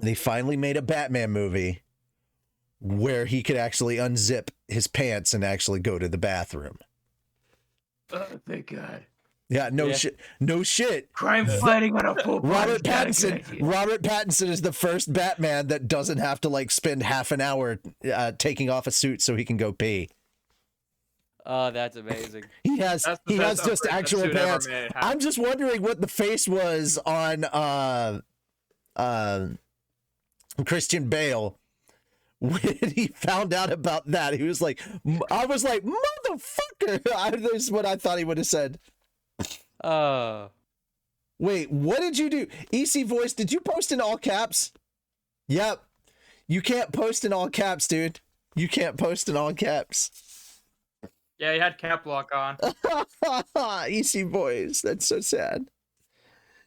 They finally made a Batman movie where he could actually unzip his pants and actually go to the bathroom. Thank God. Yeah, no shit. Crime fighting on a full Robert Pattinson is the first Batman that doesn't have to, like, spend half an hour taking off a suit so he can go pee. Oh, that's amazing. He has just actual pants. Made. I'm just wondering what the face was on Christian Bale when he found out about that. He was like, I was like, motherfucker. That's what I thought he would have said. Wait, what did you do? EC Voice, did you post in all caps? Yep. You can't post in all caps, dude. You can't post in all caps. Yeah, he had cap lock on. EC Voice, that's so sad.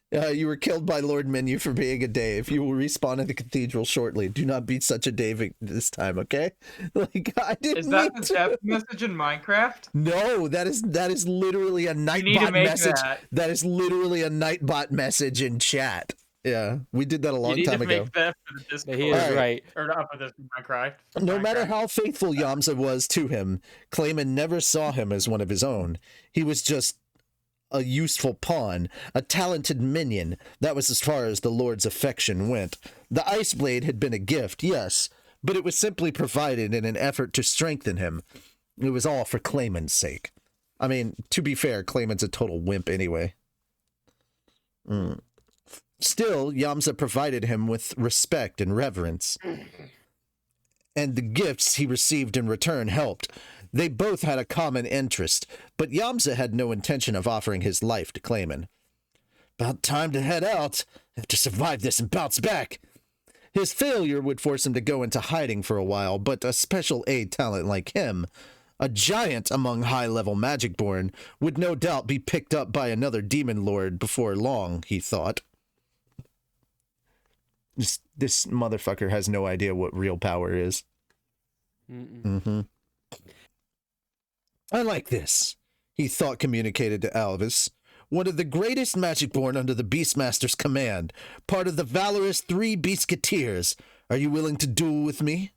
You were killed by Lord Menu for being a Dave. You will respawn in the cathedral shortly. Do not be such a Dave this time, okay? Like, I didn't. Is that the death message in Minecraft? No, that is literally a Nightbot message. That is literally a Nightbot message in chat. Yeah, we did that a long time ago. Make that for the Discord. He is right. Or not for this Minecraft. No matter how faithful Yamza was to him, Clayman never saw him as one of his own. He was just a useful pawn, a talented minion. That was as far as the Lord's affection went. The Ice Blade had been a gift, yes, but it was simply provided in an effort to strengthen him. It was all for Clayman's sake. I mean, to be fair, Clayman's a total wimp anyway. Still, Yamza provided him with respect and reverence. And the gifts he received in return helped. They both had a common interest, but Yamza had no intention of offering his life to Clayman. About time to head out. Have to survive this and bounce back. His failure would force him to go into hiding for a while, but a special aid talent like him A giant among high-level Magicborn would no doubt be picked up by another demon lord before long, he thought. This motherfucker has no idea what real power is. I like this, he thought, communicated to Alvis. One of the greatest Magicborn under the Beastmaster's command, part of the valorous 3 Beastketeers. Are you willing to duel with me?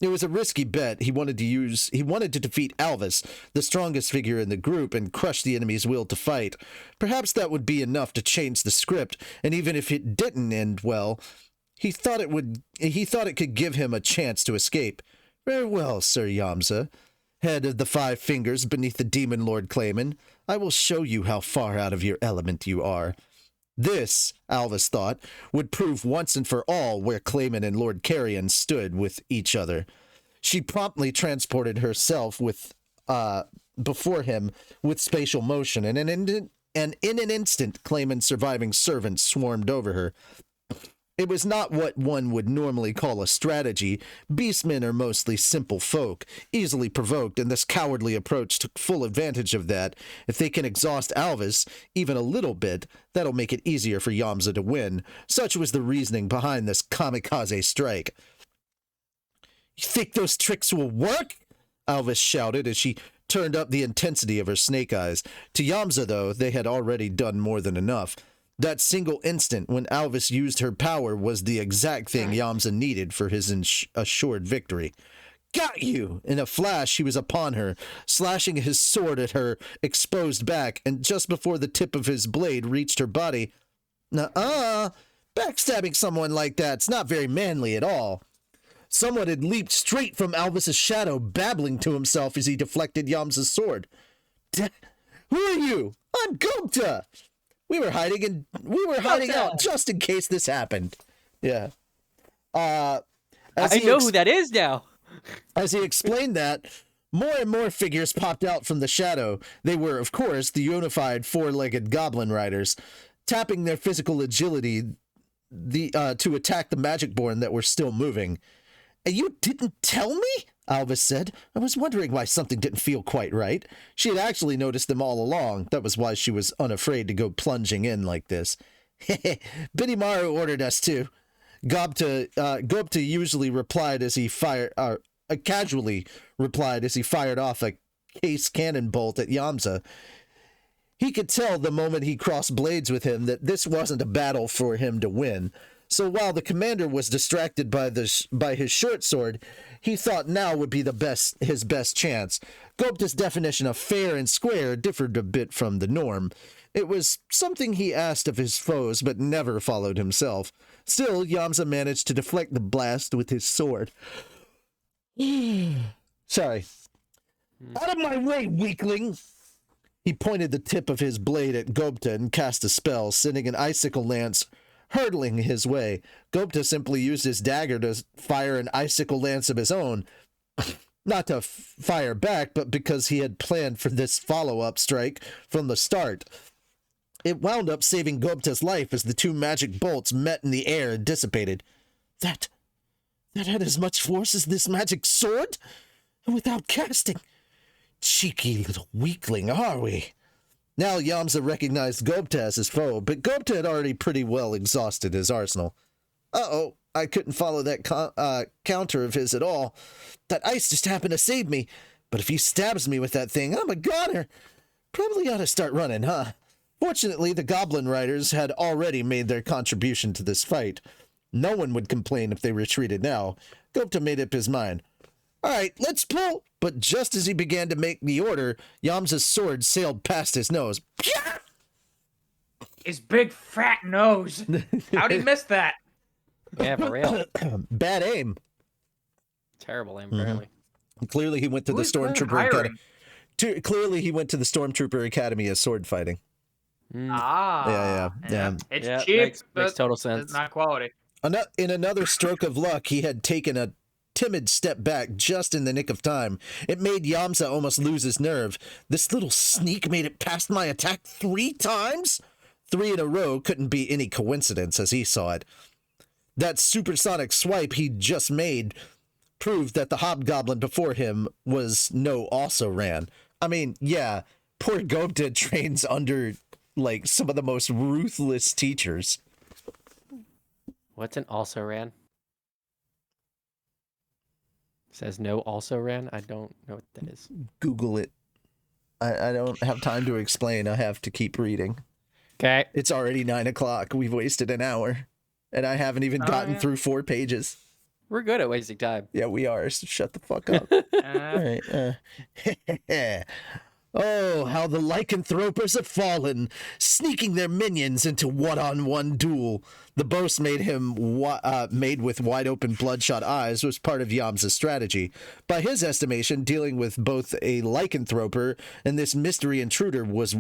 It was a risky bet. He wanted to defeat Alvis, the strongest figure in the group, and crush the enemy's will to fight. Perhaps that would be enough to change the script, and even if it didn't end well, he thought it could give him a chance to escape. Very well, Sir Yamza, head of the 5 fingers beneath the Demon Lord Clayman. I will show you how far out of your element you are. This, Alvis thought, would prove once and for all where Clayman and Lord Carrion stood with each other. She promptly transported herself before him with spatial motion, and in an instant, Clayman's surviving servants swarmed over her. It was not what one would normally call a strategy. Beastmen are mostly simple folk, easily provoked, and this cowardly approach took full advantage of that. If they can exhaust Alvis, even a little bit, that'll make it easier for Yamza to win. Such was the reasoning behind this kamikaze strike. You think those tricks will work? Alvis shouted as she turned up the intensity of her snake eyes. To Yamza, though, they had already done more than enough. That single instant when Alvis used her power was the exact thing Yamza needed for his assured victory. Got you! In a flash, he was upon her, slashing his sword at her exposed back, and just before the tip of his blade reached her body, backstabbing someone like that's not very manly at all. Someone had leaped straight from Alvis's shadow, babbling to himself as he deflected Yamza's sword. Who are you? I'm Gupta! We were hiding out just in case this happened. Yeah. I know who that is now. As he explained that, more and more figures popped out from the shadow. They were, of course, the unified 4-legged goblin riders, tapping their physical agility to attack the Magicborn that were still moving. You didn't tell me? Alvis said. I was wondering why something didn't feel quite right. She had actually noticed them all along. That was why she was unafraid to go plunging in like this. Biddymaru ordered us to. Gupta usually replied as he casually replied as he fired off a case cannon bolt at Yamza. He could tell the moment he crossed blades with him that this wasn't a battle for him to win. So while the commander was distracted by his short sword, he thought now would be his best chance. Gupta's definition of fair and square differed a bit from the norm. It was something he asked of his foes, but never followed himself. Still, Yamza managed to deflect the blast with his sword. Sorry. Out of my way, weakling! He pointed the tip of his blade at Gupta and cast a spell, sending an icicle lance hurtling his way. Gupta simply used his dagger to fire an icicle lance of his own. Not to fire back, but because he had planned for this follow-up strike from the start. It wound up saving Gupta's life as the 2 magic bolts met in the air and dissipated. That had as much force as this magic sword? And without casting. Cheeky little weakling, are we? Now Yamza recognized Gupta as his foe, but Gupta had already pretty well exhausted his arsenal. Uh-oh, I couldn't follow that counter of his at all. That ice just happened to save me, but if he stabs me with that thing, I'm a goner. Probably ought to start running, huh? Fortunately, the Goblin Riders had already made their contribution to this fight. No one would complain if they retreated now. Gupta made up his mind. All right, let's pull. But just as he began to make the order, Yamza's sword sailed past his nose. His big fat nose. How'd he miss that? Yeah, for real. Bad aim. Terrible aim, apparently. Clearly, he went to the Stormtrooper Academy. Clearly, he went to the Stormtrooper Academy as sword fighting. Yeah. It's cheap, makes total sense. It's not quality. In another stroke of luck, he had taken a timid step back just in the nick of time. It made Yamza almost lose his nerve. This little sneak made it past my attack 3 times? 3 in a row couldn't be any coincidence as he saw it. That supersonic swipe he'd just made proved that the hobgoblin before him was no also ran. I mean, yeah, poor Gobta trains under, like, some of the most ruthless teachers. What's an also ran? Says no also ran? I don't know what that is. Google it. I don't have time to explain. I have to keep reading. Okay. It's already 9 o'clock. We've wasted an hour. And I haven't even gotten through 4 pages. We're good at wasting time. Yeah, we are. So shut the fuck up. All right. Oh, how the lycanthropers have fallen, sneaking their minions into one-on-one duel. The boast made with wide-open bloodshot eyes was part of Yamza's strategy. By his estimation, dealing with both a lycanthroper and this mystery intruder was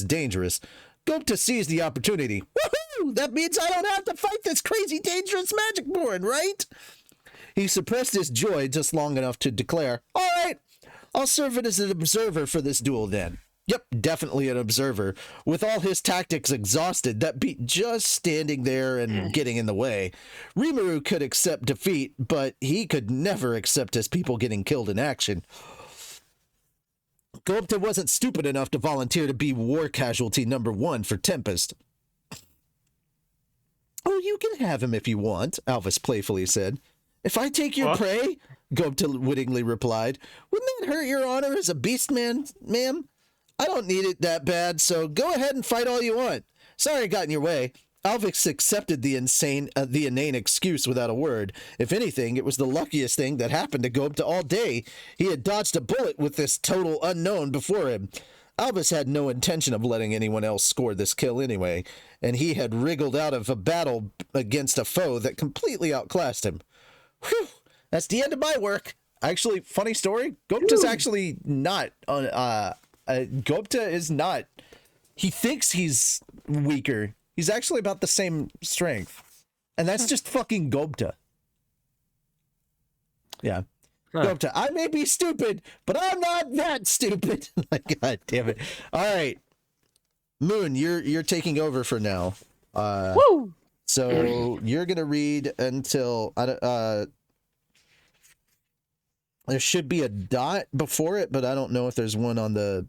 dangerous. Gupta seized the opportunity. Woohoo! That means I don't have to fight this crazy, dangerous magic born, right? He suppressed his joy just long enough to declare, all right, I'll serve it as an observer for this duel then. Yep, definitely an observer. With all his tactics exhausted, that beat just standing there and getting in the way. Rimuru could accept defeat, but he could never accept his people getting killed in action. Gupta wasn't stupid enough to volunteer to be war casualty number 1 for Tempest. Oh, you can have him if you want, Alvis playfully said. If I take your prey, Gupta wittingly replied, wouldn't that hurt your honor as a beast man, ma'am? I don't need it that bad, so go ahead and fight all you want. Sorry I got in your way. Alvix accepted the inane excuse without a word. If anything, it was the luckiest thing that happened to Gupta all day. He had dodged a bullet with this total unknown before him. Albus had no intention of letting anyone else score this kill anyway, and he had wriggled out of a battle against a foe that completely outclassed him. Whew, that's the end of my work. Actually, funny story, Gupta's actually not Gupta is not. He thinks he's weaker. He's actually about the same strength. And that's just fucking Gupta. Yeah. Gupta, I may be stupid, but I'm not that stupid. God damn it. All right. Moon, you're taking over for now. Woo! So you're going to read until there should be a dot before it, but I don't know if there's one on the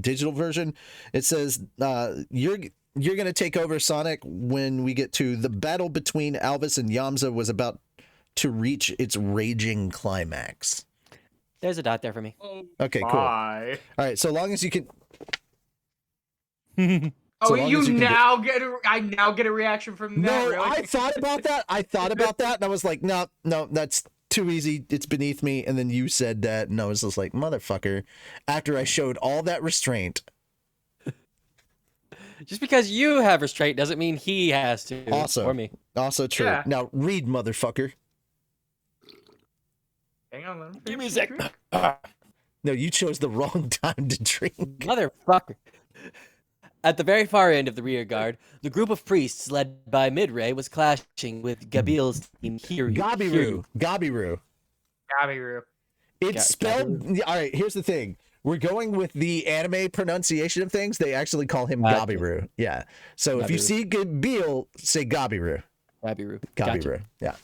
digital version. It says you're going to take over, Sonic, when we get to the battle between Alvis and Yamza was about to reach its raging climax. There's a dot there for me. Okay, cool. All right, so long as you can... Oh, I now get a reaction from that? No, really? I thought about that, and I was like, no, that's too easy. It's beneath me. And then you said that, and I was just like, motherfucker. After I showed all that restraint. Just because you have restraint doesn't mean he has to. Also, or me. Also true. Yeah. Now read, motherfucker. Hang on, let me Give me a finish sec. the No, you chose the wrong time to drink. Motherfucker. At the very far end of the rear guard, the group of priests led by Midray was clashing with Gabil's team Gabiru. Gabiru. It's spelled... All right, here's the thing. We're going with the anime pronunciation of things. They actually call him Gabiru. Yeah. So if you see Gabil, say Gabiru. Gabiru. Gabiru. Yeah.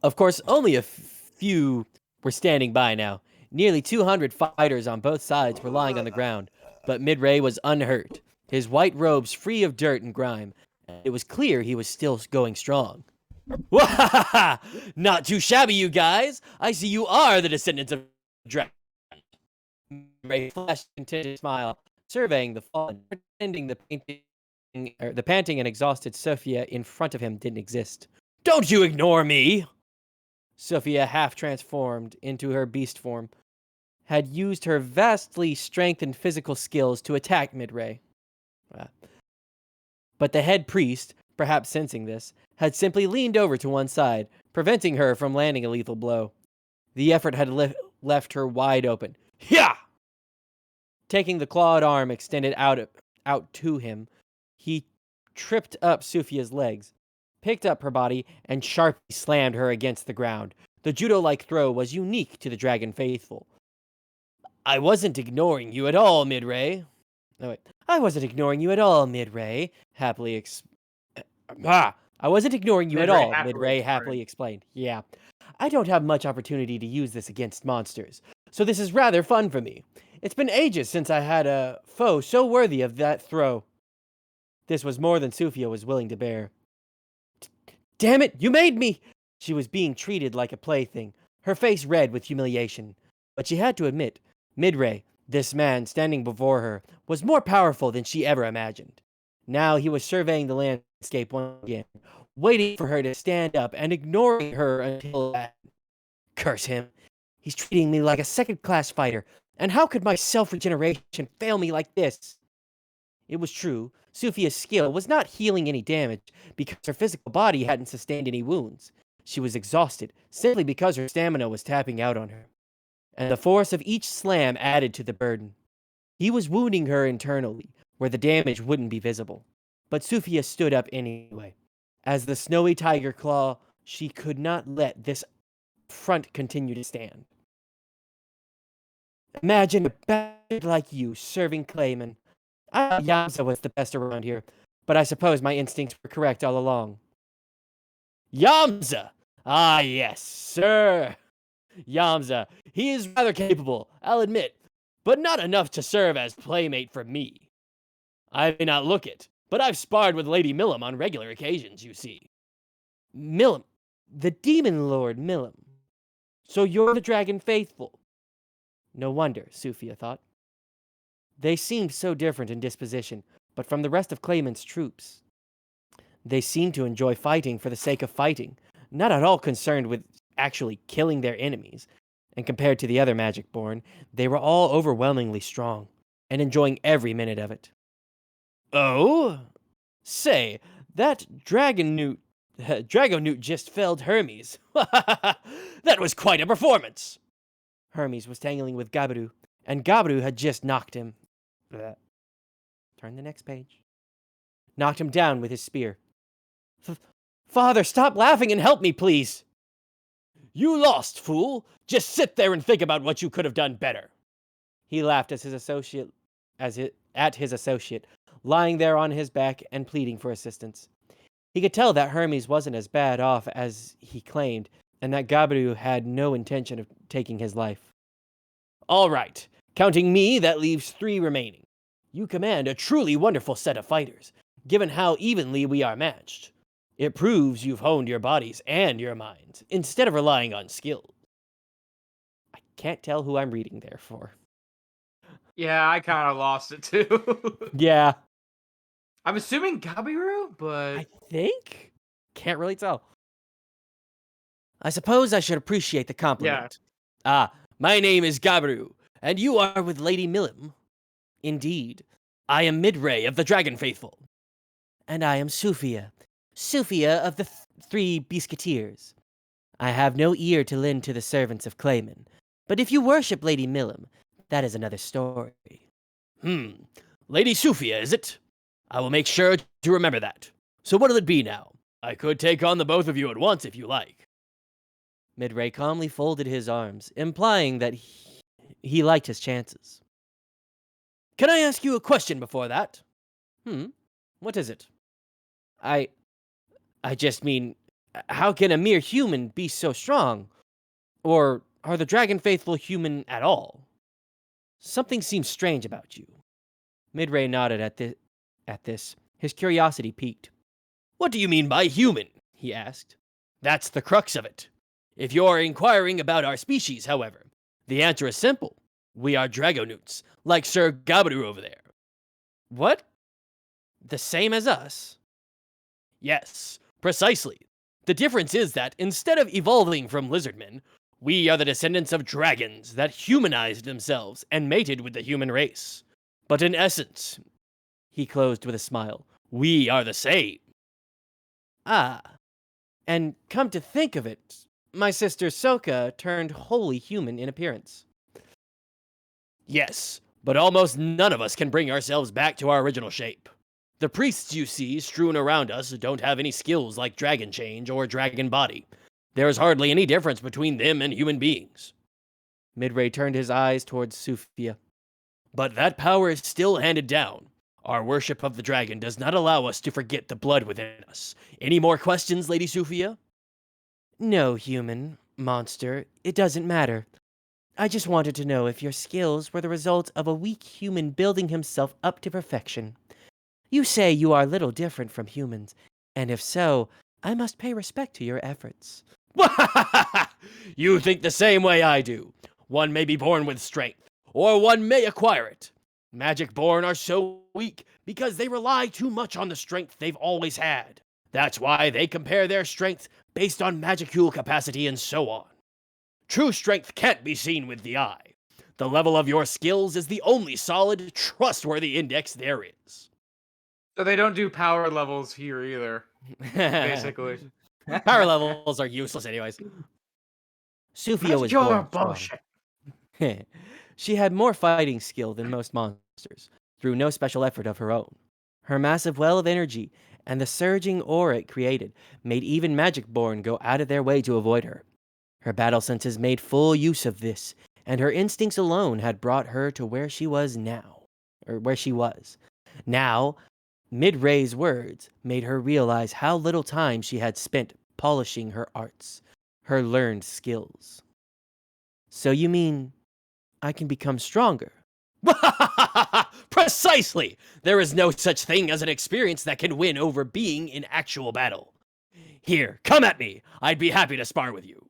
Of course, only a few were standing by now. Nearly 200 fighters on both sides were lying on the ground, but Midray was unhurt, his white robes free of dirt and grime. It was clear he was still going strong. Wahaha! Not too shabby, you guys. I see you are the descendants of Dragon. Midray flashed a contented smile, surveying the fallen, pretending the panting and exhausted Sophia in front of him didn't exist. Don't you ignore me! Sophia, half transformed into her beast form, had used her vastly strengthened physical skills to attack Midray. But the head priest, perhaps sensing this, had simply leaned over to one side, preventing her from landing a lethal blow. The effort had left her wide open. Hyah! Taking the clawed arm extended out to him, he tripped up Sophia's legs, picked up her body, and sharply slammed her against the ground. The judo-like throw was unique to the Dragon Faithful. I wasn't ignoring you at all, Midray. I wasn't ignoring you at all, Midray. I I wasn't ignoring you at Midray all, happily Midray explained. happily explained. Yeah. I don't have much opportunity to use this against monsters, so this is rather fun for me. It's been ages since I had a foe so worthy of that throw. This was more than Sufia was willing to bear. Damn it, you made me! She was being treated like a plaything, her face red with humiliation. But she had to admit, Midray, this man standing before her, was more powerful than she ever imagined. Now he was surveying the landscape once again, waiting for her to stand up and ignoring her until that. Curse him. He's treating me like a second-class fighter, and how could my self-regeneration fail me like this? It was true, Sufia's skill was not healing any damage because her physical body hadn't sustained any wounds. She was exhausted simply because her stamina was tapping out on her. And the force of each slam added to the burden. He was wounding her internally, where the damage wouldn't be visible. But Sufia stood up anyway. As the snowy tiger claw, she could not let this front continue to stand. Imagine a bastard like you serving Clayman. I thought Yamza was the best around here, but I suppose my instincts were correct all along. Yamza! Ah, yes, sir. Yamza. He is rather capable, I'll admit, but not enough to serve as playmate for me. I may not look it, but I've sparred with Lady Millam on regular occasions, you see. Millam? The Demon Lord Millam. So you're the Dragon Faithful. No wonder, Sufia thought. They seemed so different in disposition, but from the rest of Clayman's troops. They seemed to enjoy fighting for the sake of fighting, not at all concerned with actually killing their enemies. And compared to the other Magic-born, they were all overwhelmingly strong, and enjoying every minute of it. Oh? Say, that Dragonute just felled Hermes. That was quite a performance. Hermes was tangling with Gabaru, and Gabaru had just knocked him. Turn the next page. Knocked him down with his spear. Father, stop laughing and help me, please. You lost, fool. Just sit there and think about what you could have done better. He laughed at his associate, lying there on his back and pleading for assistance. He could tell that Hermes wasn't as bad off as he claimed, and that Gabaru had no intention of taking his life. All right, counting me, that leaves 3 remaining. You command a truly wonderful set of fighters, given how evenly we are matched. It proves you've honed your bodies and your minds, instead of relying on skill. I can't tell who I'm reading there for. Yeah, I kind of lost it too. Yeah. I'm assuming Gabiru, but I think? Can't really tell. I suppose I should appreciate the compliment. Ah, my name is Gabaru, and you are with Lady Millam. Indeed. I am Midray of the Dragon Faithful. And I am Sufia of the 3 Biscuiteers. I have no ear to lend to the servants of Clayman, but if you worship Lady Millam, that is another story. Lady Sufia, is it? I will make sure to remember that. So what'll it be now? I could take on the both of you at once if you like. Midray calmly folded his arms, implying that he liked his chances. Can I ask you a question before that? What is it? I just mean, how can a mere human be so strong? Or are the Dragon Faithful human at all? Something seems strange about you. Midray nodded at this. His curiosity piqued. What do you mean by human? He asked. That's the crux of it. If you're inquiring about our species, however, the answer is simple. We are Dragonutes, like Sir Gabaru over there. What? The same as us? Yes, precisely. The difference is that instead of evolving from lizardmen, we are the descendants of dragons that humanized themselves and mated with the human race. But in essence, he closed with a smile, we are the same. Ah, and come to think of it, my sister Soka turned wholly human in appearance. Yes, but almost none of us can bring ourselves back to our original shape. The priests you see strewn around us don't have any skills like dragon change or dragon body. There is hardly any difference between them and human beings. Midray turned his eyes towards Sufia. But that power is still handed down. Our worship of the dragon does not allow us to forget the blood within us. Any more questions, Lady Sophia? No, human, monster, it doesn't matter. I just wanted to know if your skills were the result of a weak human building himself up to perfection. You say you are little different from humans, and if so, I must pay respect to your efforts. You think the same way I do. One may be born with strength, or one may acquire it. Magic born are so weak because they rely too much on the strength they've always had. That's why they compare their strength based on magicule capacity and so on. True strength can't be seen with the eye. The level of your skills is the only solid, trustworthy index there is. So they don't do power levels here either, basically. Power levels are useless anyways. Sophia was You're born strong. bullshit. She had more fighting skill than most monsters, through no special effort of her own. Her massive well of energy and the surging aura it created made even Magic-born go out of their way to avoid her. Her battle senses made full use of this, and her instincts alone had brought her to where she was now. Or where she was. Now, Mid-Ray's words made her realize how little time she had spent polishing her arts, her learned skills. So you mean I can become stronger? Precisely! There is no such thing as an experience that can win over being in actual battle. Here, come at me! I'd be happy to spar with you.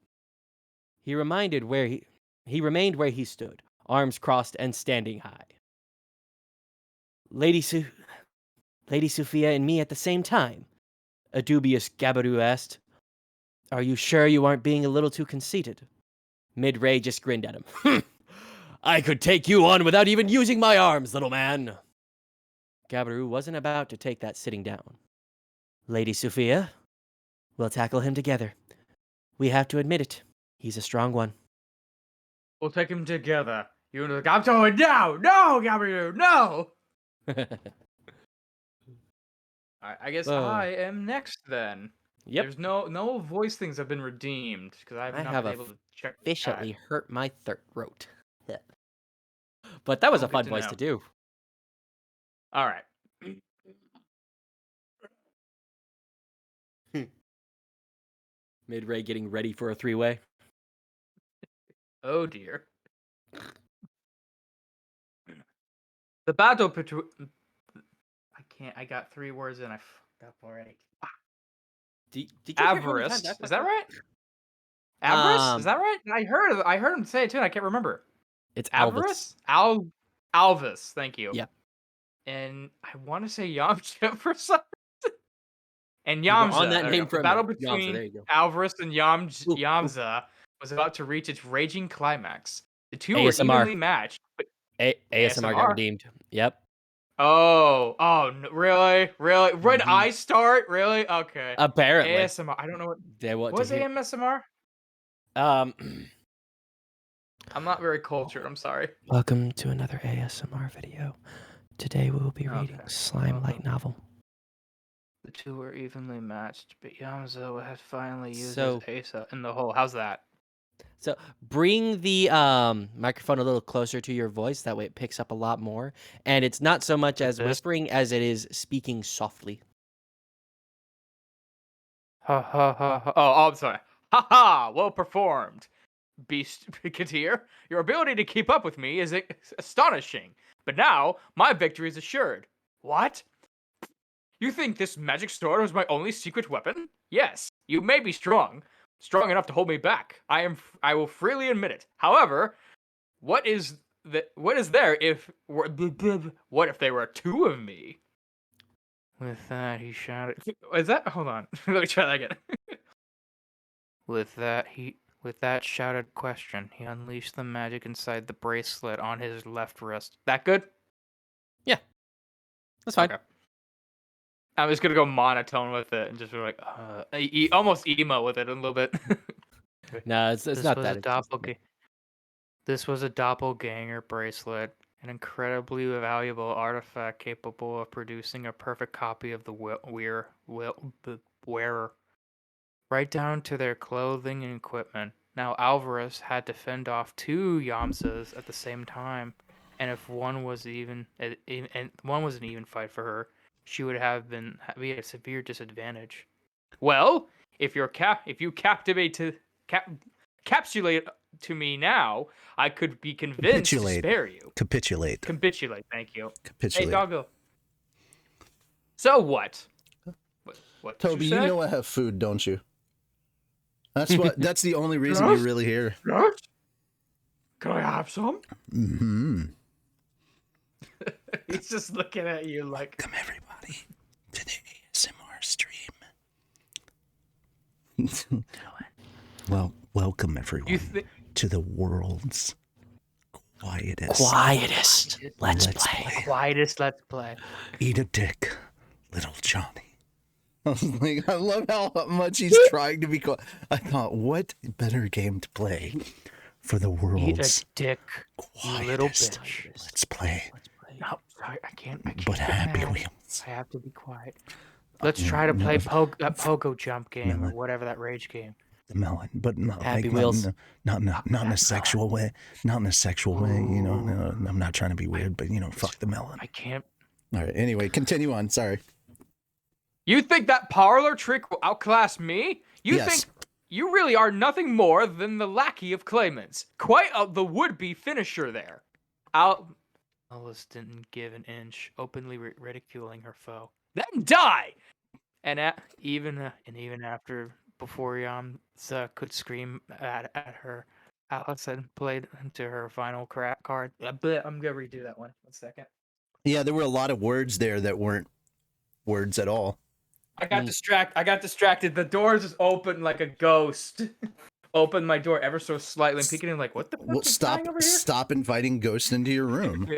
He remained where he stood, arms crossed and standing high. Lady Sophia and me at the same time? A dubious Gabaru asked. Are you sure you aren't being a little too conceited? Mid-Ray just grinned at him. I could take you on without even using my arms, little man. Gabaru wasn't about to take that sitting down. Lady Sophia, we'll tackle him together. We have to admit it. He's a strong one. We'll take him together. You're like, I'm telling no, Gabriel, no. I guess I am next then. Yep. There's no voice things have been redeemed because I've not been able to check. Officially hurt my throat. But that was a fun voice to do. All right. Mid-Ray getting ready for a three-way. Oh dear. The battle between. I got 3 words and I fucked up already. Did you Avarice. Is that right? Avarice? Is that right? I heard him say it too, and I can't remember. It's Avarice? Alvis, thank you. Yeah. And I want to say Yamcha for some reason. And Yamza. On that name for the battle Yamza, between there you go. Alvarez and Yamza was about to reach its raging climax. The two were ASMR. evenly matched. But ASMR got redeemed. Yep. Oh, really? When I start? Really? Okay. Apparently. ASMR. I don't know what was ASMR? I'm not very cultured. I'm sorry. Welcome to another ASMR video. Today we will be reading Slime Light Novel. The two were evenly matched, but Yamza had finally used his Asa in the hole. How's that? So bring the microphone a little closer to your voice. That way it picks up a lot more. And it's not so much as whispering as it is speaking softly. Ha ha ha ha. Oh, I'm sorry. Ha ha! Well performed, Beast Brigadier. Your ability to keep up with me is astonishing. But now, my victory is assured. What? You think this magic sword was my only secret weapon? Yes, you may be strong enough to hold me back. I will freely admit it. However, what is there if what if there were 2 of me? With that, he shouted. Is that? Hold on. Let me try that again. With that shouted question, he unleashed the magic inside the bracelet on his left wrist. That good? Yeah, that's fine. Okay. I'm just gonna go monotone with it and just be like, almost emo with it a little bit. No, it's not that. This was a doppelganger bracelet, an incredibly valuable artifact capable of producing a perfect copy of the wearer, right down to their clothing and equipment. Now Alvarez had to fend off 2 Yamsas at the same time, and if one was and one was an even fight for her, she would have be at a severe disadvantage. Well, if you capsulate to me now, I could be convinced to spare you. Capitulate. Capitulate, thank you. Capitulate. Hey, doggo. So what? What did Toby, you you say? know I have food, don't you? That's the only reason you're really here. Yes? Can I have some? Mm-hmm. He's just looking at you like... Come everybody to the ASMR stream. Well, welcome everyone to the world's quietest. Let's play. Quietest let's play. Eat a dick, little Johnny. I was like, I love how much he's trying to be quiet. I thought, what better game to play for the Eat world's a dick, quietest? little bitch. Let's play. No, sorry, I can't. But Happy mad. Wheels. I have to be quiet. Let's try to play that pogo jump game or whatever that rage game. The melon, but not Happy like, Wheels. not in a sexual way. Not in a sexual way. You know, no, I'm not trying to be weird, but fuck the melon. I can't. All right. Anyway, continue on. Sorry. You think that parlor trick will outclass me? You Yes. think you really are nothing more than the lackey of Clayman's, quite the would-be finisher there. Alice didn't give an inch, openly ridiculing her foe. Then die. And even after before Yamza could scream at her, Alice had played into her final card. I'm gonna redo that one. 1 second. Yeah, there were a lot of words there that weren't words at all. I got distracted. The door just opened like a ghost. Opened my door ever so slightly and peeking in like, what the fuck Well, is flying over here? stop inviting ghosts into your room.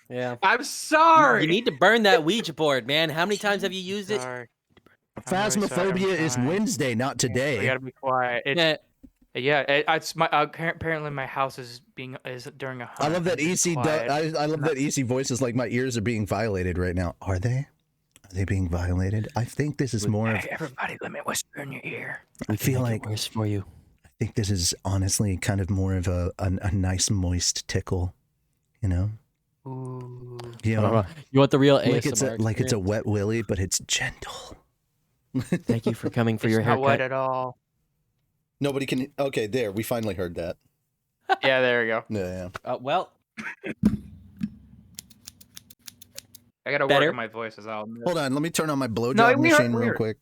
Yeah. I'm sorry. You need to burn that Ouija board, man. How many times have you used it? Sorry. I'm really sorry, I'm Phasmophobia is trying. Wednesday, not We today. gotta be quiet. It's my apparently my house is during a hunt. I love that It's EC. quiet. I love that EC voice is like my ears are being violated right now. Are they? Are they being violated? I think this is more of. Hey, everybody, let me whisper in your ear. I feel like worse for you. I think this is honestly kind of more of a nice moist tickle, you know. Ooh. You know, You want the real like ASMR it's a wet willy, but it's gentle. Thank you for coming for It's your not wet haircut. at all. Nobody can. Okay, there. We finally heard that. Yeah, there we go. Yeah. Well, I gotta Better? work on my voice as well. Hold on. Let me turn on my blowjob No, we machine heard- real quick.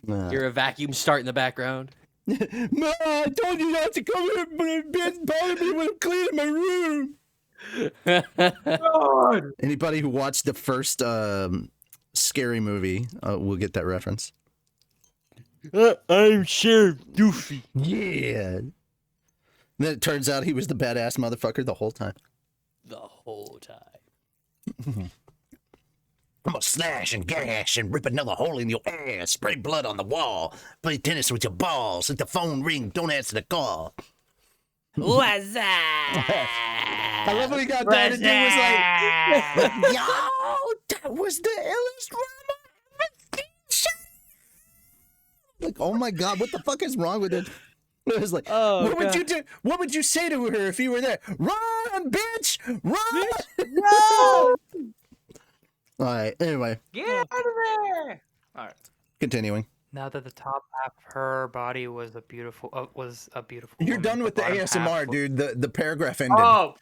you're a vacuum start in the background. Ma, I told you not to come here, but it been bothering me when I'm cleaning my room. God. Anybody who watched the first scary movie will get that reference. I'm Sheriff Doofy. Yeah. Then it turns out he was the badass motherfucker the whole time. The whole time. I'm gonna slash and gash and rip another hole in your ass, spray blood on the wall, play tennis with your balls, let the phone ring, don't answer the call. What's I that? love what he got down and dude was like, yo, that was the illest room I've ever seen. Like, oh my god, what the fuck is wrong with it? It was like, Oh, what would God. you do? What would you say to her if you were there? Run, bitch! Run! No! All right. Anyway, Get out of there! All right. continuing. Now that the top half of her body was a beautiful, You're woman, done with the bottom half ASMR, was- dude. The paragraph ended. Oh,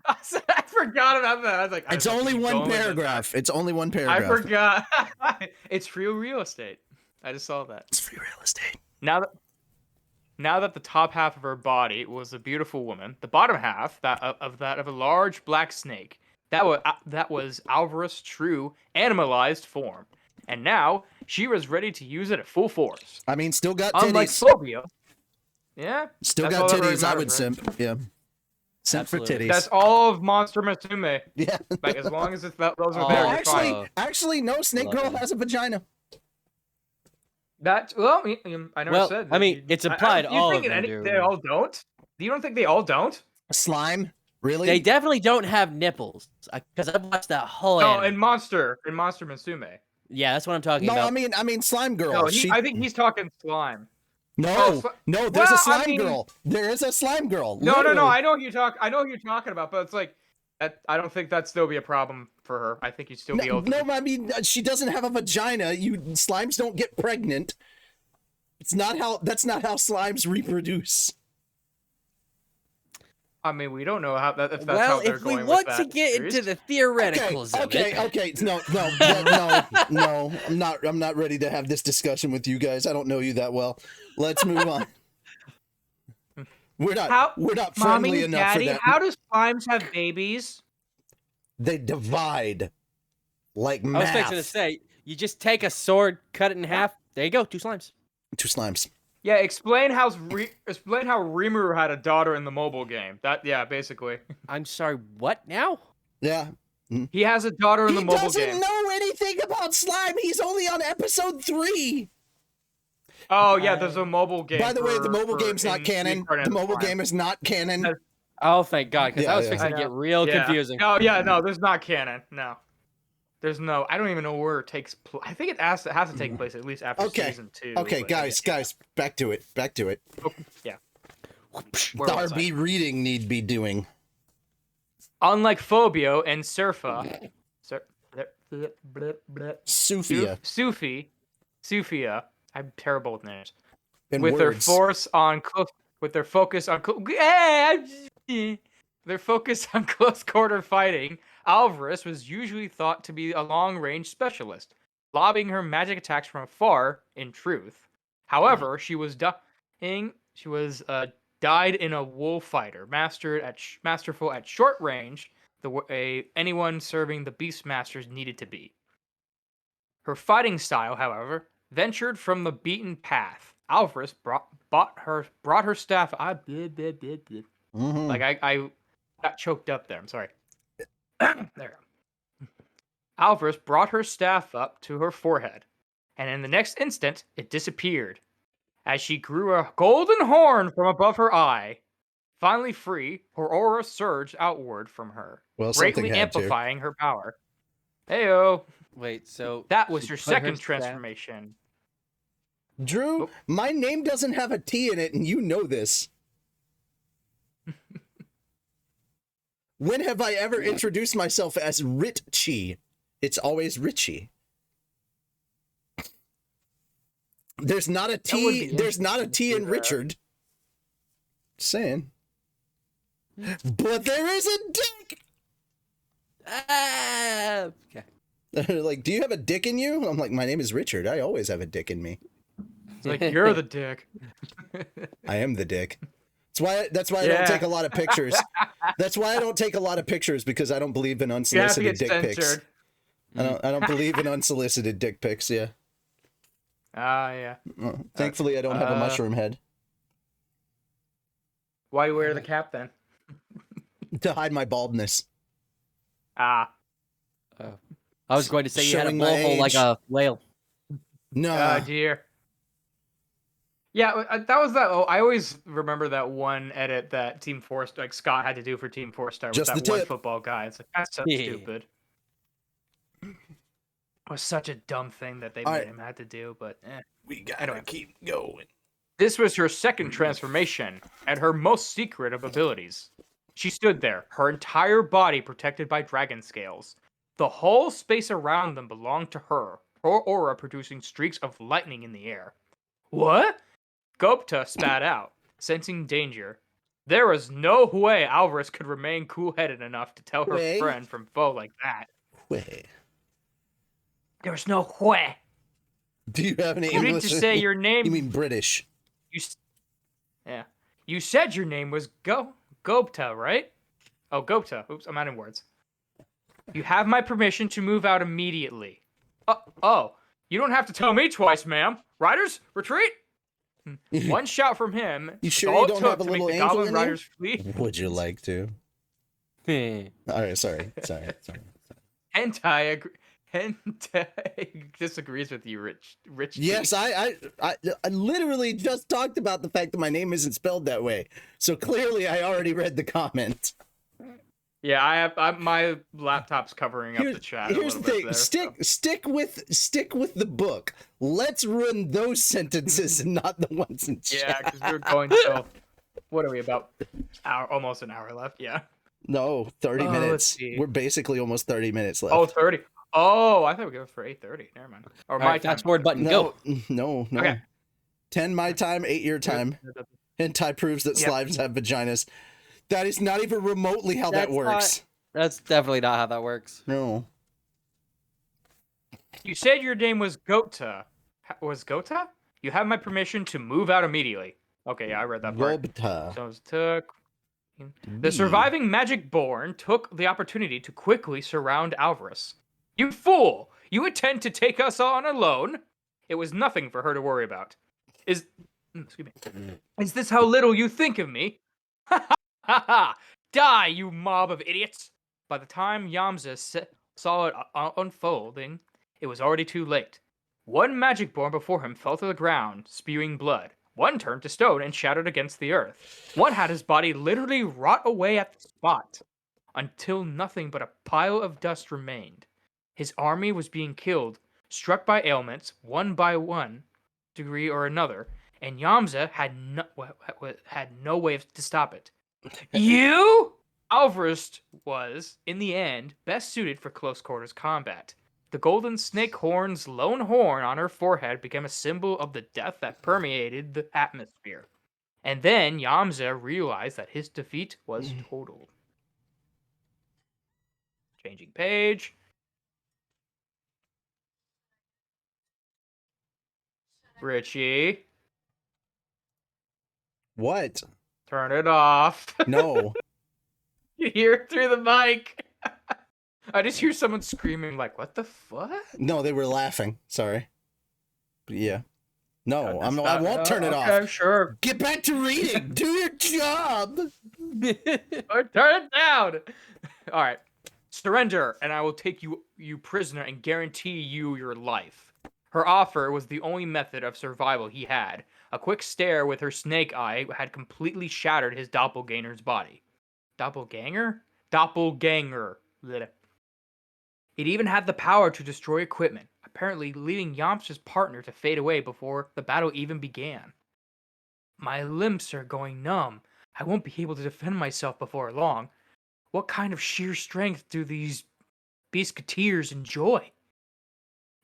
I forgot about that. I was like, It's only one paragraph. It's only one I paragraph. forgot. It's free real estate. I just saw that. It's free real estate. Now that the top half of her body was a beautiful woman, the bottom half that of a large black snake, that was Alvarez's true animalized form, and now she was ready to use it at full force. I mean, still got Unlike titties. Phobia, yeah, Still that's got all that really titties. I would matters, simp. Yeah. Simp for Absolutely. titties. That's all of Monster Musume. Yeah. Like as long as those are Oh, there, you're actually, fine. actually, no. Snake Love Girl it. has a vagina. That I never Well, said. I mean, it's implied You all think of them they do. all don't? You don't think they all don't? Slime. Really? They definitely don't have nipples. Because I've watched that whole No, anime. in Monster Musume. Yeah, that's what I'm talking no, about. I mean, Slime Girl. No, she. I think he's talking slime. No, sli- no, there's a Well, I slime mean- girl. There is a slime girl. No. literally. I know who you're talking about, but it's like that. I don't think that'd still be a problem for her. I think you'd still be able to. No, I mean she doesn't have a vagina. Slimes don't get pregnant. That's not how slimes reproduce. I mean, we don't know how that. If that's Well, how they're if we going want with to that get series. into the theoreticals of it, Okay. No. I'm not ready to have this discussion with you guys. I don't know you that well. Let's move on. We're not friendly Mommy, enough Daddy, for that. how do slimes have babies? They divide like I was math. fixing to say, you just take a sword, cut it in half. There you go, 2 slimes. 2 slimes. Yeah, explain how Rimuru had a daughter in the mobile game. Basically. I'm sorry, what now? Yeah. He has a daughter in the He mobile doesn't game. know anything about slime. He's only on episode 3. Oh yeah, there's a mobile game. By the way, the for- mobile for game's not in- canon. Reincarnated The mobile Slime. game is not canon. Oh, thank God, because Yeah, I was yeah. fixing to I get know. real Yeah. confusing. No, there's not canon. No. There's no. I don't even know where it takes. I think it has to take place at least after Okay. season 2. Okay, but- guys, back to it. Yeah. Where was I? Darby reading need be doing. Unlike Phobio and Surfa, Sufia. Sufia, I'm terrible with names. In With words. their focus on close quarter fighting, Alvarez was usually thought to be a long-range specialist, lobbing her magic attacks from afar. In truth, however, she was died in a wool fighter, masterful at short range, the way anyone serving the Beastmasters needed to be. Her fighting style, however, ventured from the beaten path. Alvarez brought her staff. Mhm. Like I got choked up there. I'm sorry. There. Alvarez brought her staff up to her forehead, and in the next instant, it disappeared. As she grew a golden horn from above her eye, finally free, her aura surged outward from her, Well, something greatly had to. amplifying her power. Heyo, Wait, so that was she your put her second staff- transformation. Drew, Oh. my name doesn't have a T in it, and you know this. When have I ever introduced myself as Ritchie? It's always Richie. There's not a would T. be There's not a T in do that. Richard. Saying. But there is a dick. Ah, okay. They're like, do you have a dick in you? I'm like, my name is Richard. I always have a dick in me. It's like you're the dick. I am the dick. That's why I don't Yeah. take a lot of pictures. That's why I don't take a lot of pictures, because I don't believe in You have to unsolicited get dick pics. censored. I don't believe in unsolicited dick pics. Yeah. Ah, yeah. Thankfully, I don't have a mushroom head Why you wear the cap then? to hide my baldness. Ah. I was going to say you had a Showing my blowhole like age. a whale. No. Oh dear. Yeah, that was that. Oh, I always remember that one edit that Team Four, like Scott had to do for Team 4-Star with Just that the one tip. football guy. It's like that's so Yeah. stupid. It was such a dumb thing that they All made right. him have to do, but We I don't gotta have- keep going. this was her second transformation and her most secret of abilities. She stood there, her entire body protected by dragon scales. The whole space around them belonged to her, her aura producing streaks of lightning in the air. What? Gopta spat out, sensing danger. There was no way Alvarez could remain cool-headed enough to tell her Way? friend from foe like that. Wait. There was no way. Do you have any You need English? to say your name. You mean British? Yeah. You said your name was Gopta, right? Oh, Gopta. Oops, I'm adding words. You have my permission to move out immediately. Oh, you don't have to tell me twice, ma'am. Riders, retreat! One shout from him. You was sure all you it don't took have a to make little the angel Goblin in there? Riders flee. Would you like to? All right, sorry. Hentai disagrees with you, Rich. Yes, I literally just talked about the fact that my name isn't spelled that way. So clearly, I already read the comment. Yeah, my laptop's covering up the chat a Here's little the bit thing. there. So. Stick with the book. Let's run those sentences and not the ones in Yeah, chat. because we're going till what are we about? Almost an hour left. Yeah. No, 30 Let's minutes. see. We're basically almost 30 minutes left. Oh, 30. Oh, I thought we go for 8:30. Never mind. Or All my right, time. fast forward button, go. No. Okay. 10 my time, 8 your time. Hentai proves that Yep. slimes have vaginas. That is not even remotely how that That's works. That's definitely not how that works. No. You said your name was Gota. Was Gota? You have my permission to move out immediately. Okay, yeah, I read that part. Gobta. So it took. The surviving Magic Born took the opportunity to quickly surround Alvarez. You fool! You intend to take us on alone? It was nothing for her to worry about. Excuse me. Is this how little you think of me? Ha ha ha ha! Die, you mob of idiots! By the time Yamza saw it unfolding, it was already too late. One Magic Born before him fell to the ground, spewing blood. One turned to stone and shattered against the earth. One had his body literally rot away at the spot, until nothing but a pile of dust remained. His army was being killed, struck by ailments, one by one, degree or another, and Yamza had no way to stop it. You? Alvarez was, in the end, best suited for close quarters combat. The golden snake horn's lone horn on her forehead became a symbol of the death that permeated the atmosphere. And then Yamza realized that his defeat was total. Changing page. Richie, What? turn it off. No. You hear it through the mic. I just hear someone screaming like, what the fuck? No, they were laughing. Sorry. But yeah. No, I won't turn it okay, off. Sure. Get back to reading. Do your job. Or turn it down. All right. Surrender, and I will take you prisoner and guarantee you your life. Her offer was the only method of survival he had. A quick stare with her snake eye had completely shattered his doppelganger's body. Doppelganger? Doppelganger. Blech. It even had the power to destroy equipment, apparently leaving Yamcha's partner to fade away before the battle even began. My limbs are going numb. I won't be able to defend myself before long. What kind of sheer strength do these Biscuiteers enjoy?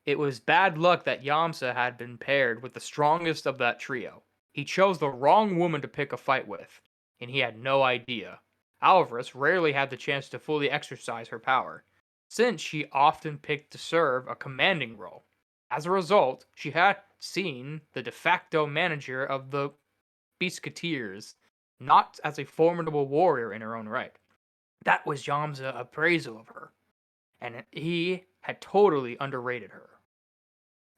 It was bad luck that Yamsa had been paired with the strongest of that trio. He chose the wrong woman to pick a fight with, and he had no idea. Alvarez rarely had the chance to fully exercise her power, since she often picked to serve a commanding role. As a result, she had seen the de facto manager of the Biscuiteers, not as a formidable warrior in her own right. That was Yamza's appraisal of her, and he had totally underrated her.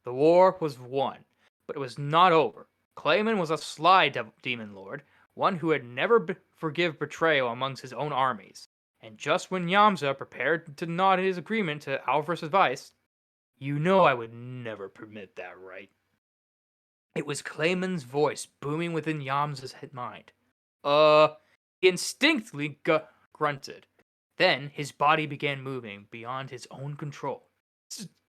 The war was won, but it was not over. Clayman was a sly demon lord, one who had never forgive betrayal amongst his own armies. And just when Yamza prepared to nod his agreement to Alvarez's advice, you know I would never permit that, right? It was Clayman's voice booming within Yamza's mind. He instinctively grunted. Then his body began moving beyond his own control.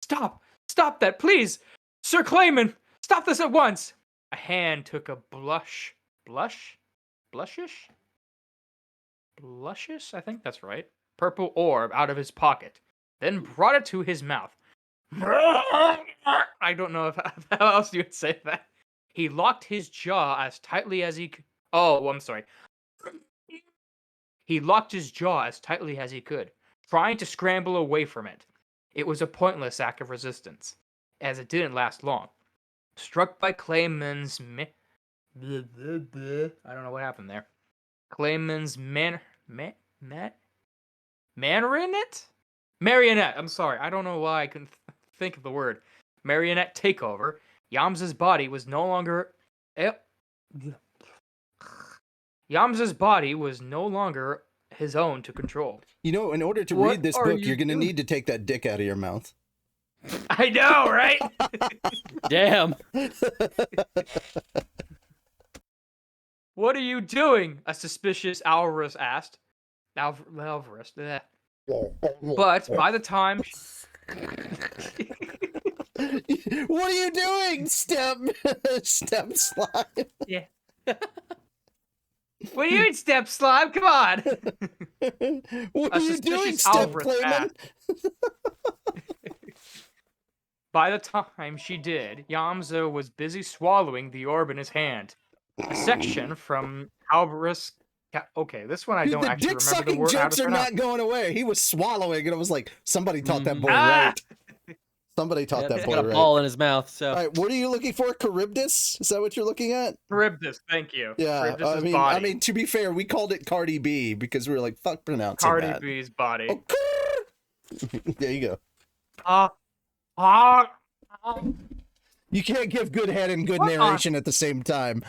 Stop! Stop that, please! Sir Clayman! Stop this at once! A hand took a blushish? I think that's right. Purple orb out of his pocket, then brought it to his mouth. I don't know how else you would say that. He locked his jaw as tightly as he could. Oh, I'm sorry. He locked his jaw as tightly as he could, trying to scramble away from it. It was a pointless act of resistance, as it didn't last long. Struck by Clayman's I don't know what happened there. Clayman's marionette. I'm sorry, I don't know why I couldn't think of the word. Marionette takeover. Yamza's body was no longer. Yamza's body was no longer his own to control. You know, in order to What read this are book, you you're going to doing? need to take that dick out of your mouth. I know, right? Damn. What are you doing? A suspicious Alvarez asked. Alvarez. Bleh. But by the time What are you doing, step slime? yeah. What are you doing, Step Slime? Come on. What A are you doing, suspicious Step Alvarez Clayman? asked. By the time she did, Yamza was busy swallowing the orb in his hand. A section from Alvarez. Okay, this one I Dude, don't the actually dick remember the sucking word. How to jokes are pronounce. not going away. He was swallowing, and it was like somebody taught that boy Ah! right. Somebody taught that He's boy got a right. ball in his mouth, so. All right, what are you looking for? Charybdis? Is that what you're looking at? Charybdis, thank you. Yeah, Charybdis' I body. mean, to be fair, we called it Cardi B because we were like, fuck pronouncing Cardi that. B's body. Oh, there you go. Ah, ah. You can't give good head and good Come on. narration at the same time.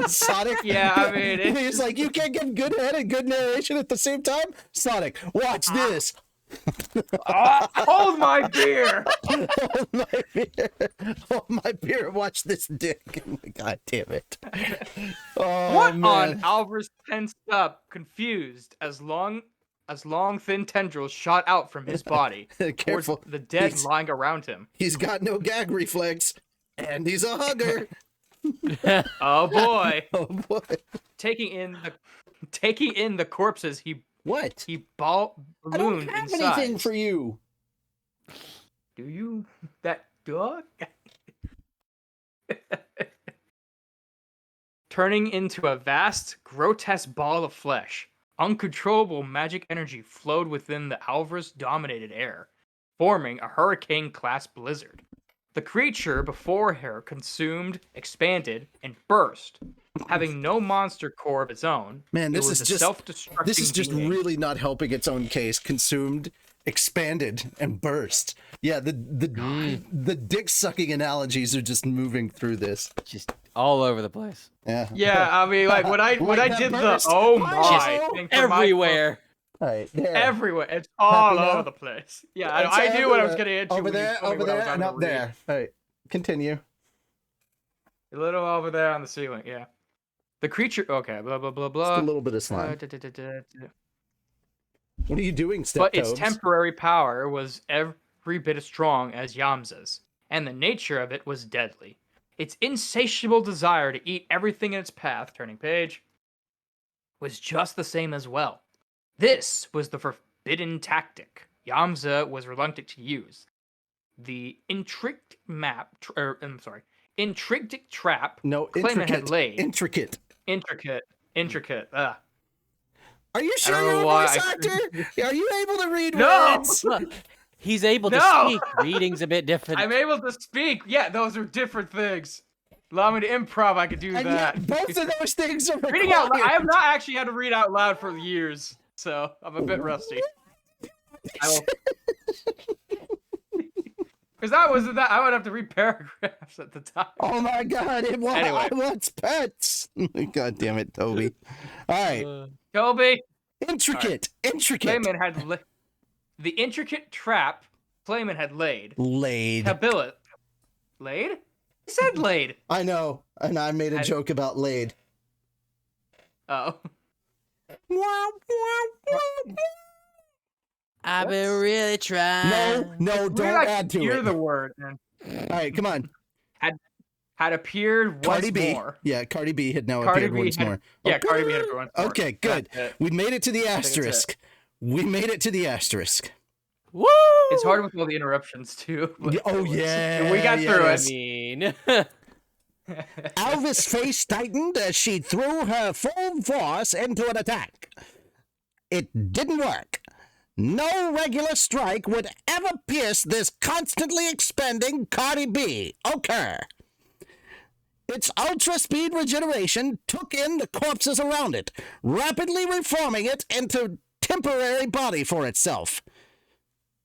Sonic? Yeah, I mean, it's he's like, you can't give good head and good narration at the same time? Sonic, watch this. Hold my beer. Hold my beer. Hold my beer. Watch this dick. God damn it. Oh, What man. on? Alvarez tensed up, confused, as long thin tendrils shot out from his body towards Careful. the dead He's- lying around him. He's got no gag reflex, and he's a hugger. Oh boy! Oh boy. taking in the corpses, he What? I don't ballooned have inside. anything for you. Do you? That dog? Turning into a vast, grotesque ball of flesh, uncontrollable magic energy flowed within the Alvarez-dominated air, forming a hurricane-class blizzard. The creature before her consumed, expanded, and burst. Having no monster core of its own, Man, it this was is a just self-destructing this is just being. really not helping its own case. Consumed, expanded, and burst. Yeah, the dick sucking analogies are just moving through this. Just all over the place. Yeah. Yeah, I mean, like when I that did burst. the oh Just my thing for my- Everywhere. All right. There. everywhere, it's all Happy now? over the place. Yeah, It's I knew what I was everywhere. getting into. Over when you there, told me over what I was there, and gonna up read. there. All right. Continue. A little over there on the ceiling. Yeah. The creature. Okay. Blah blah blah Just blah. a little bit of slime. What are you doing, Step But its Tobes? temporary power was every bit as strong as Yamza's, and the nature of it was deadly. Its insatiable desire to eat everything in its path, turning page, was just the same as well. This was the forbidden tactic Yamza was reluctant to use. The intricate trap No, Claimant had laid. Intricate. Intricate. Ugh. Are you I sure don't you're know a why voice I actor? Are you able to read No! words? He's able to No! speak. Reading's a bit different. I'm able to speak. Yeah, those are different things. Allow me to improv. I could do And that. yet, both of those things are Reading out loud. I have required. not actually had to read out loud for years, so I'm a bit rusty. Because I would have to read paragraphs at the time. Oh my God! Anyway. I want pets. God damn it, Toby! All right, Toby, intricate. Clayman had the intricate trap Clayman had laid. Laid. Kabila. Laid? I said laid. I know, and I made a joke about laid. Oh. I've been really trying. No, don't add to Hear it. the word, man. All right, come on. Had appeared once Cardi B. more. Yeah, Cardi B had now Cardi appeared B once had- more. Yeah, Cardi B had appeared once more. Okay, good. That's it. We made it to the think that's it. asterisk. We made it to the asterisk. Woo! It's hard with all the interruptions too. but Oh it was- yeah, we got through I yes. mean, Alva's face tightened as she threw her full force into an attack. It didn't work. No regular strike would ever pierce this constantly expanding Cardi B. Okay. Its ultra-speed regeneration took in the corpses around it, rapidly reforming it into temporary body for itself.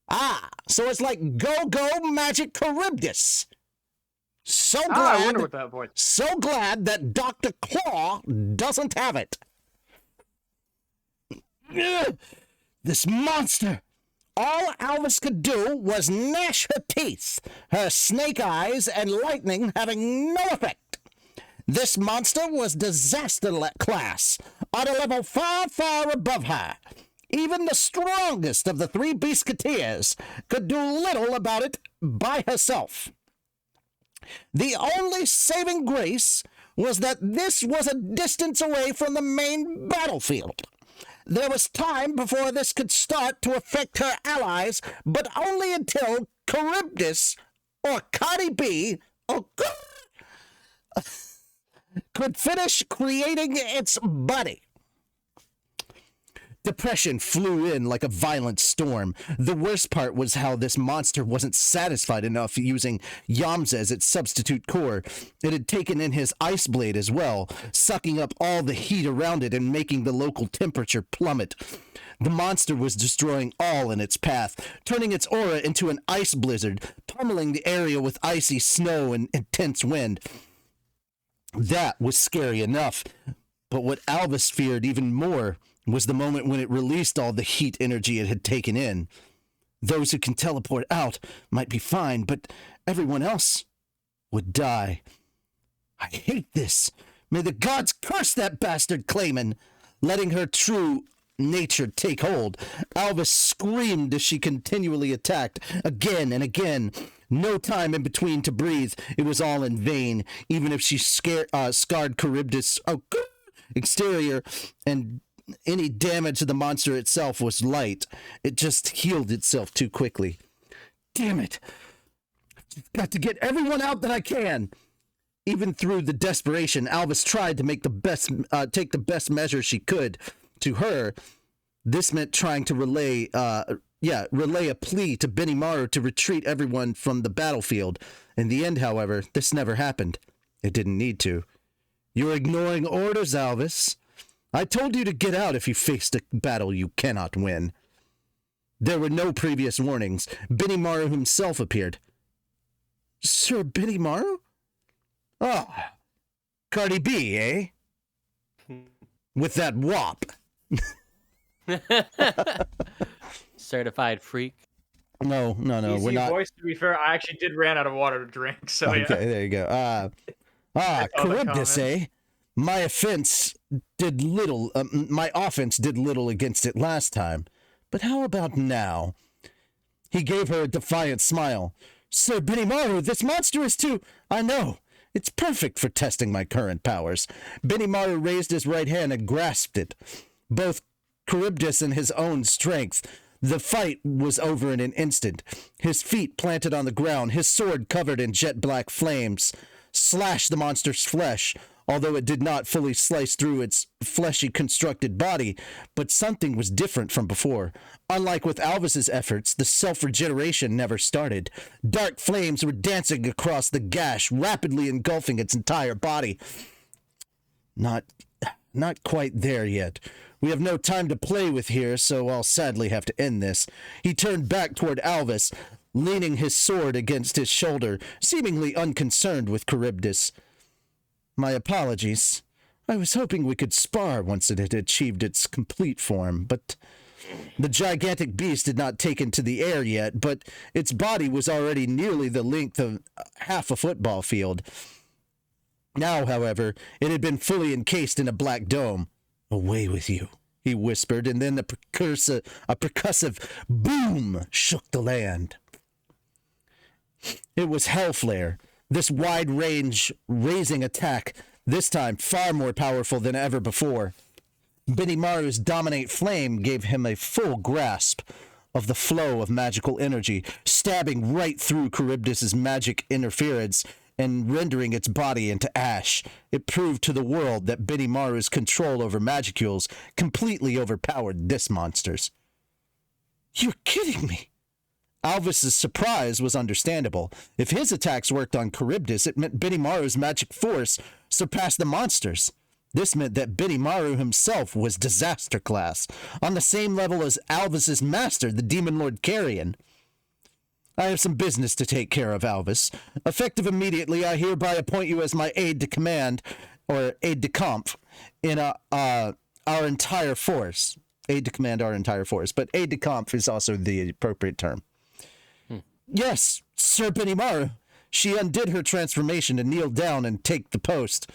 Ah, so it's like go-go magic Charybdis. So I wonder glad, what that voice. so glad that Dr. Claw doesn't have it. Ugh, this monster. All Alvis could do was gnash her teeth, her snake eyes and lightning having no effect. This monster was disaster class, on a level far, far above her. Even the strongest of the three Beastketeers could do little about it by herself. The only saving grace was that this was a distance away from the main battlefield. There was time before this could start to affect her allies, but only until Charybdis, or Cardi B, or could finish creating its body. Depression flew in like a violent storm. The worst part was how this monster wasn't satisfied enough using Yamza as its substitute core. It had taken in his ice blade as well, sucking up all the heat around it and making the local temperature plummet. The monster was destroying all in its path, turning its aura into an ice blizzard, pummeling the area with icy snow and intense wind. That was scary enough, but what Albus feared even more was the moment when it released all the heat energy it had taken in. Those who can teleport out might be fine, but everyone else would die. I hate this. May the gods curse that bastard Clayman. Letting her true nature take hold, Albus screamed as she continually attacked, again and again. No time in between to breathe. It was all in vain, even if she scarred Charybdis' exterior, and any damage to the monster itself was light. It just healed itself too quickly. Damn it. I've got to get everyone out that I can. Even through the desperation, Albus tried to make take the best measure she could. To her, this meant trying to relay a plea to Benimaru to retreat everyone from the battlefield. In the end, however, this never happened. It didn't need to. You're ignoring orders, Albus. I told you to get out if you faced a battle you cannot win. There were no previous warnings. Benimaru himself appeared. Sir Benimaru? Ah, Cardi B, eh? With that wop. Certified freak. No, Easy we're not. Voice, to be fair, I actually did ran out of water to drink, so Okay, yeah. there you go. Charybdis, eh? My offense did little against it last time, but how about now? He gave her a defiant smile. Sir Benimaru, this monster is too... I know. It's perfect for testing my current powers. Benimaru raised his right hand and grasped it. Both Charybdis and his own strength. The fight was over in an instant. His feet planted on the ground, his sword covered in jet black flames, slashed the monster's flesh, although it did not fully slice through its fleshy constructed body, but something was different from before. Unlike with Albus's efforts, the self-regeneration never started. Dark flames were dancing across the gash, rapidly engulfing its entire body. Not quite there yet. We have no time to play with here, so I'll sadly have to end this. He turned back toward Albus, leaning his sword against his shoulder, seemingly unconcerned with Charybdis. My apologies. I was hoping we could spar once it had achieved its complete form, but the gigantic beast had not taken to the air yet, but its body was already nearly the length of half a football field. Now, however, it had been fully encased in a black dome. Away with you, he whispered, and then a percussive boom shook the land. It was Hellflare. This wide-range, razing attack, this time far more powerful than ever before. Benimaru's dominate flame gave him a full grasp of the flow of magical energy, stabbing right through Charybdis' magic interference and rendering its body into ash. It proved to the world that Benimaru's control over magicules completely overpowered this monster's. You're kidding me! Albus's surprise was understandable. If his attacks worked on Charybdis, it meant Benimaru's magic force surpassed the monster's. This meant that Benimaru himself was disaster class, on the same level as Albus's master, the Demon Lord Carrion. I have some business to take care of, Albus. Effective immediately, I hereby appoint you as my aide-de-command, or aide-de-camp, in our entire force. Aide-de-command our entire force, but aide-de-camp is also the appropriate term. Yes, Sir Benimaru. She undid her transformation to kneel down and take the post.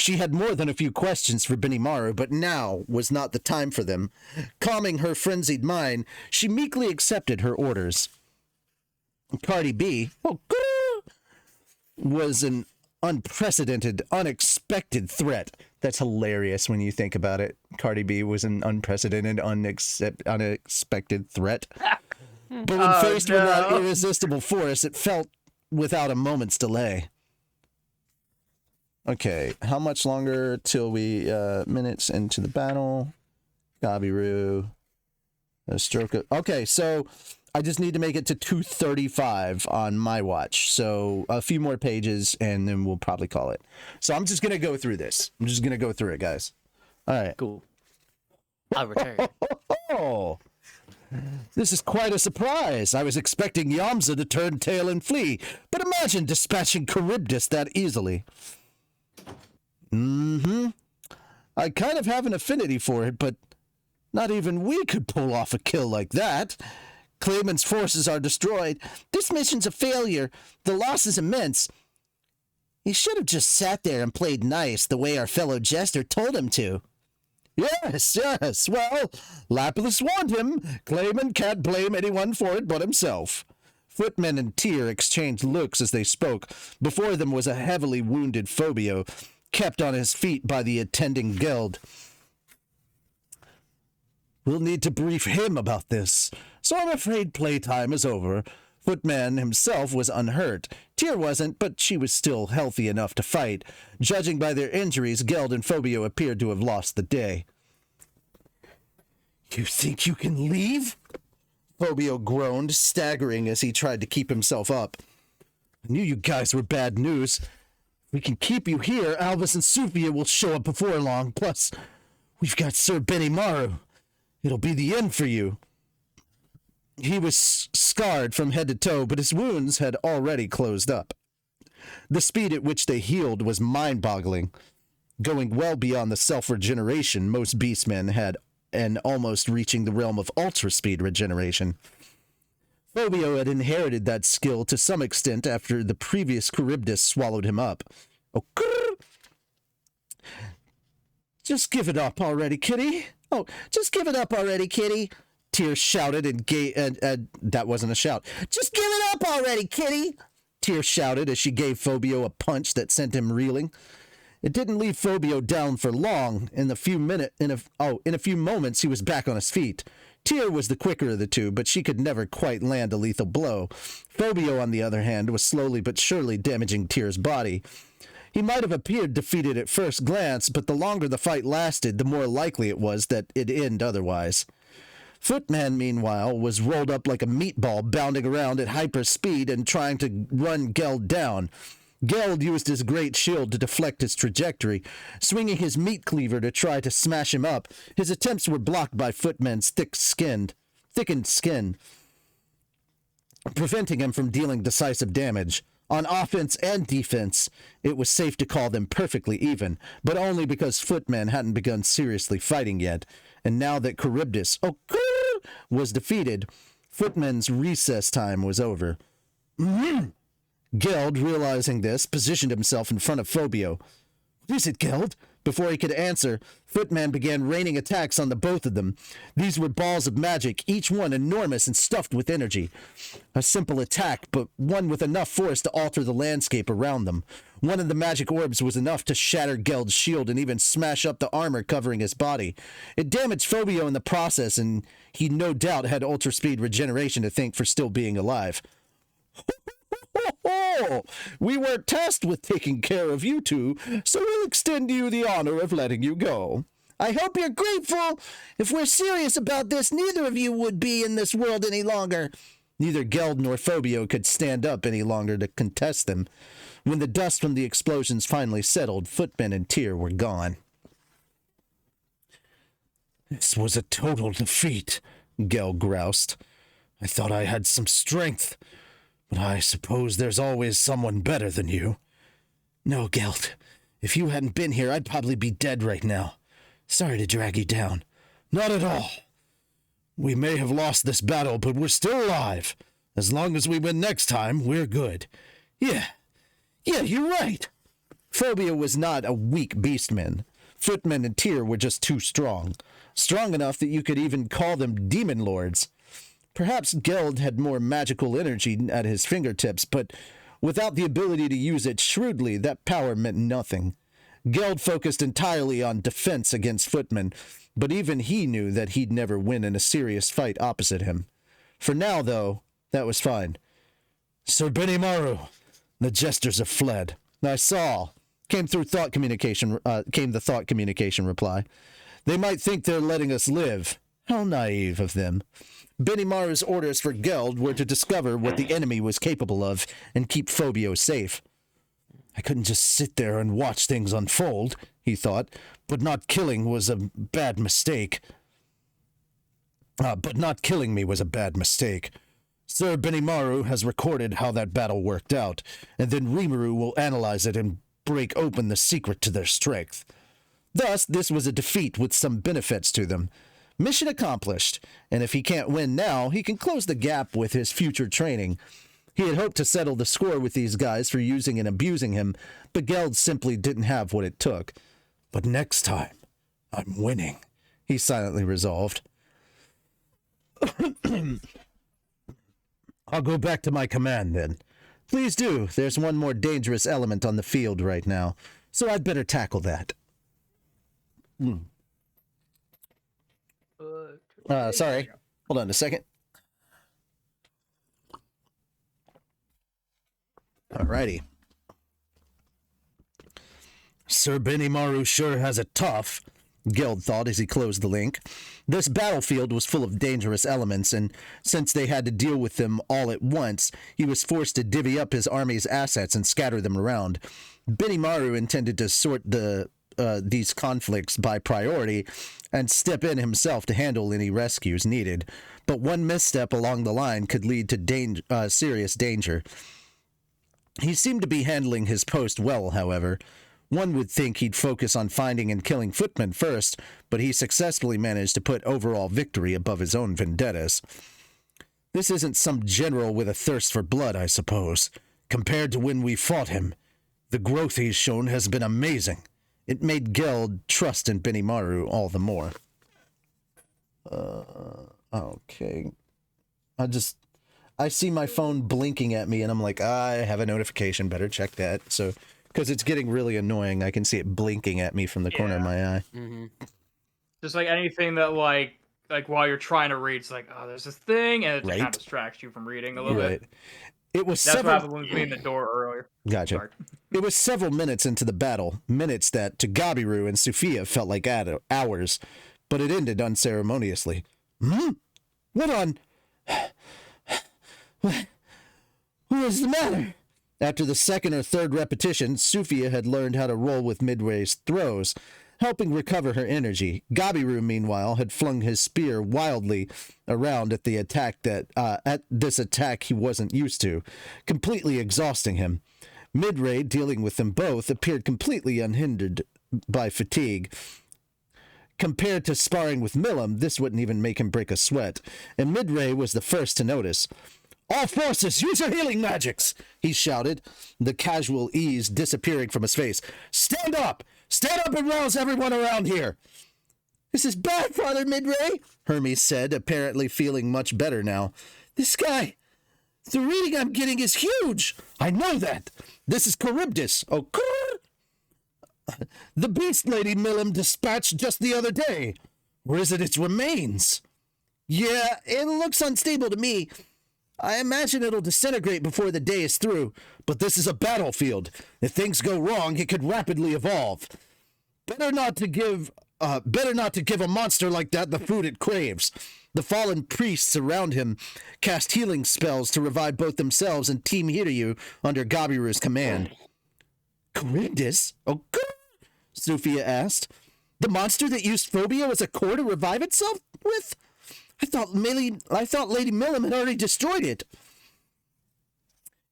She had more than a few questions for Benimaru, but now was not the time for them. Calming her frenzied mind, she meekly accepted her orders. Cardi B was an unprecedented, unexpected threat. That's hilarious when you think about it. Cardi B was an unprecedented, unexpected threat. But when faced with that irresistible force, it felt without a moment's delay. Okay, how much longer till we, minutes into the battle? Gabiru. A stroke of, okay, so I just need to make it to 235 on my watch. So a few more pages and then we'll probably call it. So I'm just going to go through this. I'm just going to go through it, guys. All right. Cool. I'll return. Oh, this is quite a surprise. I was expecting Yamza to turn tail and flee, but imagine dispatching Charybdis that easily. I kind of have an affinity for it, but not even we could pull off a kill like that. Clayman's forces are destroyed. This mission's a failure. The loss is immense. He should have just sat there and played nice the way our fellow jester told him to. Yes. Well, Lapis warned him. Clayman can't blame anyone for it but himself. Footmen and Tyr exchanged looks as they spoke. Before them was a heavily wounded Phobio, kept on his feet by the attending Geld. We'll need to brief him about this, so I'm afraid playtime is over. Footman himself was unhurt. Tyr wasn't, but she was still healthy enough to fight. Judging by their injuries, Geld and Phobio appeared to have lost the day. You think you can leave? Phobio groaned, staggering as he tried to keep himself up. I knew you guys were bad news. If we can keep you here, Albus and Sufia will show up before long. Plus, we've got Sir Benimaru. It'll be the end for you. He was scarred from head to toe, but his wounds had already closed up. The speed at which they healed was mind-boggling, going well beyond the self-regeneration most beastmen had, and almost reaching the realm of ultra-speed regeneration. Phobio had inherited that skill to some extent after the previous Charybdis swallowed him up. Oh, just give it up already, kitty. Oh, just give it up already, kitty. Tyr shouted and that wasn't a shout. Just give it up already, kitty. Tyr shouted as she gave Phobio a punch that sent him reeling. It didn't leave Phobio down for long. In a few moments, he was back on his feet. Tyr was the quicker of the two, but she could never quite land a lethal blow. Phobio, on the other hand, was slowly but surely damaging Tyr's body. He might have appeared defeated at first glance, but the longer the fight lasted, the more likely it was that it'd end otherwise. Footman, meanwhile, was rolled up like a meatball, bounding around at hyper speed and trying to run Geld down. Geld used his great shield to deflect his trajectory, swinging his meat cleaver to try to smash him up. His attempts were blocked by Footman's thickened skin, preventing him from dealing decisive damage. On offense and defense, it was safe to call them perfectly even, but only because Footman hadn't begun seriously fighting yet. And now that Charybdis was defeated, Footman's recess time was over. Geld, realizing this, positioned himself in front of Phobio. What is it, Geld? Before he could answer, Footman began raining attacks on the both of them. These were balls of magic, each one enormous and stuffed with energy. A simple attack, but one with enough force to alter the landscape around them. One of the magic orbs was enough to shatter Geld's shield and even smash up the armor covering his body. It damaged Phobio in the process, and he no doubt had ultra-speed regeneration to thank for still being alive. We weren't tasked with taking care of you two, so we'll extend you the honor of letting you go. I hope you're grateful. If we're serious about this, neither of you would be in this world any longer. Neither Geld nor Phobio could stand up any longer to contest them. When the dust from the explosions finally settled, Footman and Tyr were gone. This was a total defeat, Geld groused. I thought I had some strength. But I suppose there's always someone better than you. No, Geld. If you hadn't been here, I'd probably be dead right now. Sorry to drag you down. Not at all. We may have lost this battle, but we're still alive. As long as we win next time, we're good. Yeah, you're right. Phobia was not a weak beastman. Footman and Tyr were just too strong. Strong enough that you could even call them demon lords. Perhaps Geld had more magical energy at his fingertips, but without the ability to use it shrewdly, that power meant nothing. Geld focused entirely on defense against Footman, but even he knew that he'd never win in a serious fight opposite him. For now, though, that was fine. Sir Benimaru, the jesters have fled. I saw. Came the thought communication reply. They might think they're letting us live. How naive of them. Benimaru's orders for Geld were to discover what the enemy was capable of and keep Phobia safe. I couldn't just sit there and watch things unfold, he thought, but not killing me was a bad mistake. Sir Benimaru has recorded how that battle worked out, and then Rimuru will analyze it and break open the secret to their strength. Thus, this was a defeat with some benefits to them. Mission accomplished, and if he can't win now, he can close the gap with his future training. He had hoped to settle the score with these guys for using and abusing him, but Geld simply didn't have what it took. But next time, I'm winning, he silently resolved. I'll go back to my command, then. Please do. There's one more dangerous element on the field right now, so I'd better tackle that. Sorry. Hold on a second. Alrighty. Sir Benimaru sure has it tough, Geld thought as he closed the link. This battlefield was full of dangerous elements, and since they had to deal with them all at once, he was forced to divvy up his army's assets and scatter them around. Benimaru intended to sort these conflicts by priority and step in himself to handle any rescues needed, but one misstep along the line could lead to serious danger. He seemed to be handling his post well, however. One would think he'd focus on finding and killing Footman first, but he successfully managed to put overall victory above his own vendettas. This isn't some general with a thirst for blood, I suppose. Compared to when we fought him, the growth he's shown has been amazing. It made Geld trust in Benimaru all the more. Okay. I see my phone blinking at me, and I'm like, I have a notification, better check that. So, because it's getting really annoying, I can see it blinking at me from the corner of my eye. Mm-hmm. Just like anything that like while you're trying to read, it's like, oh, there's this thing, and it Right. kind of distracts you from reading a little bit. It was That's several... what happened when we in the door earlier. Gotcha. Sorry. It was several minutes into the battle, minutes that to Gabiru and Sophia felt like hours, but it ended unceremoniously. What on... What was the matter? After the second or third repetition, Sophia had learned how to roll with Midway's throws, helping recover her energy. Gabiru, meanwhile, had flung his spear wildly around at this attack he wasn't used to, completely exhausting him. Midway, dealing with them both, appeared completely unhindered by fatigue. Compared to sparring with Milim, this wouldn't even make him break a sweat, and Midway was the first to notice. All forces, use your healing magics, he shouted, the casual ease disappearing from his face. Stand up! Stand up and rouse everyone around here! This is bad, Father Midway, Hermes said, apparently feeling much better now. This guy, the reading I'm getting is huge! I know that! This is Charybdis, the beast Lady Milim dispatched just the other day. Or is it its remains? Yeah, it looks unstable to me. I imagine it'll disintegrate before the day is through, but this is a battlefield. If things go wrong, it could rapidly evolve. Better not to give a monster like that the food it craves. The fallen priests around him cast healing spells to revive both themselves and Team Hiryu under Gabiru's command. Charybdis? Oh, good. Sophia asked. The monster that used Phobia as a core to revive itself with? I thought Lady Milim had already destroyed it.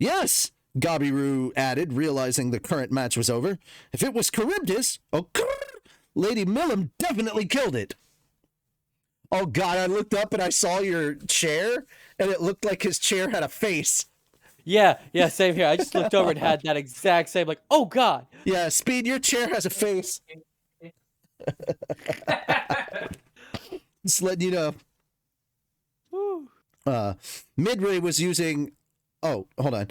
Yes, Gabiru added, realizing the current match was over. If it was Charybdis, Lady Milim definitely killed it. Oh God, I looked up and I saw your chair, and it looked like his chair had a face. Yeah, same here. I just looked over and had that exact same, like, oh god. Yeah, Speed, your chair has a face. Just letting you know. Woo. Midray was using... Oh, hold on.